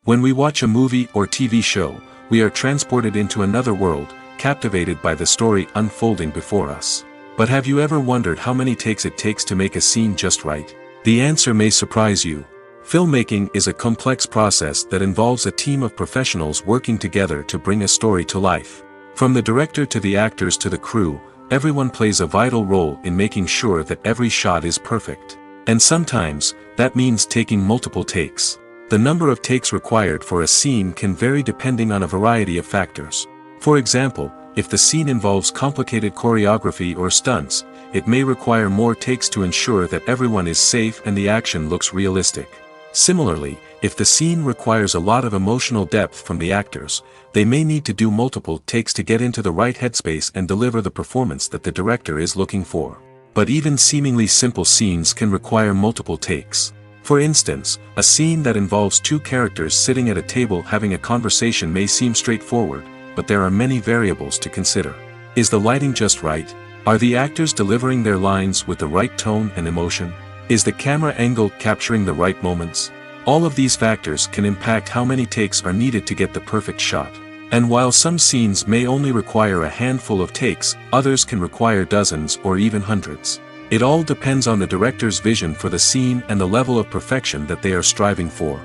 When we watch a movie or TV show, we are transported into another world, captivated by the story unfolding before us. But have you ever wondered how many takes it takes to make a scene just right? The answer may surprise you. Filmmaking is a complex process that involves a team of professionals working together to bring a story to life. From the director to the actors to the crew, everyone plays a vital role in making sure that every shot is perfect. And sometimes, that means taking multiple takes. The number of takes required for a scene can vary depending on a variety of factors. For example, if the scene involves complicated choreography or stunts, it may require more takes to ensure that everyone is safe and the action looks realistic. Similarly, if the scene requires a lot of emotional depth from the actors, they may need to do multiple takes to get into the right headspace and deliver the performance that the director is looking for. But even seemingly simple scenes can require multiple takes. For instance, a scene that involves two characters sitting at a table having a conversation may seem straightforward, but there are many variables to consider. Is the lighting just right? Are the actors delivering their lines with the right tone and emotion? Is the camera angle capturing the right moments? All of these factors can impact how many takes are needed to get the perfect shot. And while some scenes may only require a handful of takes, others can require dozens or even hundreds. It all depends on the director's vision for the scene and the level of perfection that they are striving for.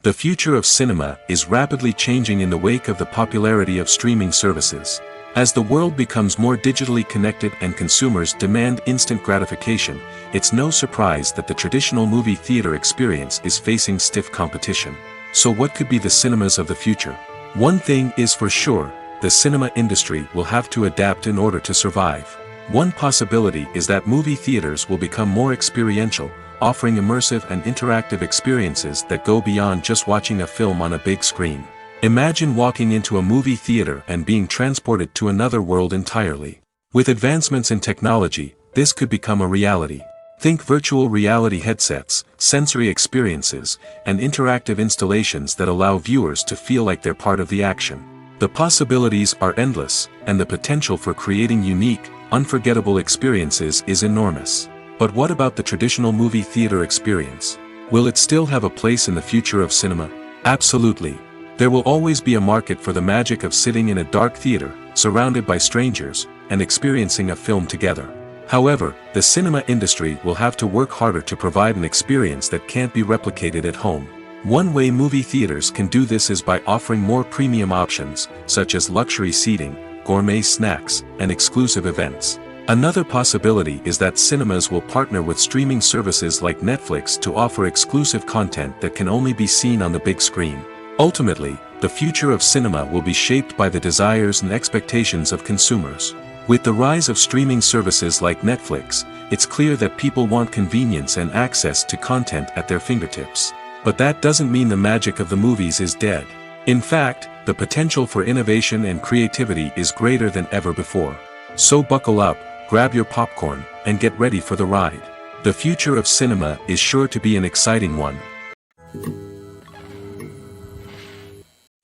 The future of cinema is rapidly changing in the wake of the popularity of streaming services. As the world becomes more digitally connected and consumers demand instant gratification, it's no surprise that the traditional movie theater experience is facing stiff competition. So what could be the cinemas of the future? One thing is for sure, the cinema industry will have to adapt in order to survive. One possibility is that movie theaters will become more experiential, offering immersive and interactive experiences that go beyond just watching a film on a big screen. Imagine walking into a movie theater and being transported to another world entirely. With advancements in technology, this could become a reality. Think virtual reality headsets, sensory experiences, and interactive installations that allow viewers to feel like they're part of the action. The possibilities are endless, and the potential for creating unique, unforgettable experiences is enormous. But what about the traditional movie theater experience? Will it still have a place in the future of cinema? Absolutely. There will always be a market for the magic of sitting in a dark theater, surrounded by strangers, and experiencing a film together. However, the cinema industry will have to work harder to provide an experience that can't be replicated at home. One way movie theaters can do this is by offering more premium options, such as luxury seating, gourmet snacks, and exclusive events. Another possibility is that cinemas will partner with streaming services like Netflix to offer exclusive content that can only be seen on the big screen. Ultimately, the future of cinema will be shaped by the desires and expectations of consumers. With the rise of streaming services like Netflix, it's clear that people want convenience and access to content at their fingertips. But that doesn't mean the magic of the movies is dead. In fact, the potential for innovation and creativity is greater than ever before. So buckle up, grab your popcorn, and get ready for the ride. The future of cinema is sure to be an exciting one.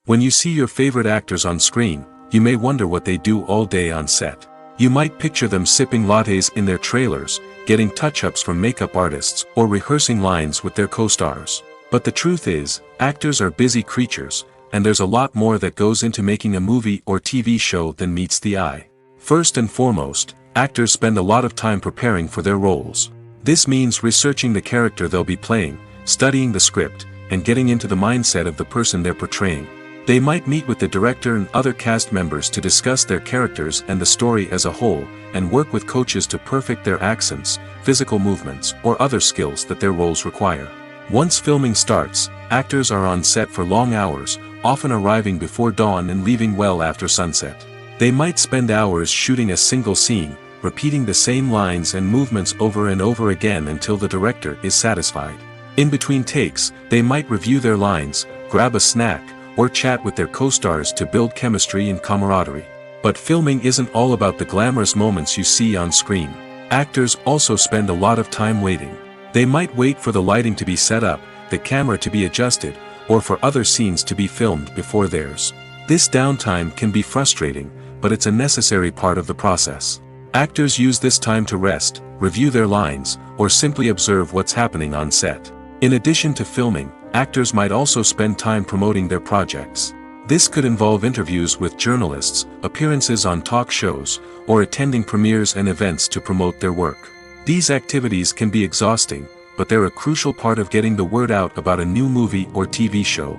When you see your favorite actors on screen, you may wonder what they do all day on set. You might picture them sipping lattes in their trailers, getting touch-ups from makeup artists, or rehearsing lines with their co-stars. But the truth is, actors are busy creatures, and there's a lot more that goes into making a movie or TV show than meets the eye. First and foremost, actors spend a lot of time preparing for their roles. This means researching the character they'll be playing, studying the script, and getting into the mindset of the person they're portraying. They might meet with the director and other cast members to discuss their characters and the story as a whole, and work with coaches to perfect their accents, physical movements, or other skills that their roles require. Once filming starts, actors are on set for long hours, often arriving before dawn and leaving well after sunset. They might spend hours shooting a single scene, repeating the same lines and movements over and over again until the director is satisfied. In between takes, they might review their lines, grab a snack, or chat with their co-stars to build chemistry and camaraderie. But filming isn't all about the glamorous moments you see on screen. Actors also spend a lot of time waiting. They might wait for the lighting to be set up, the camera to be adjusted, or for other scenes to be filmed before theirs. This downtime can be frustrating, but it's a necessary part of the process. Actors use this time to rest, review their lines, or simply observe what's happening on set. In addition to filming, actors might also spend time promoting their projects. This could involve interviews with journalists, appearances on talk shows, or attending premieres and events to promote their work. These activities can be exhausting, but they're a crucial part of getting the word out about a new movie or TV show.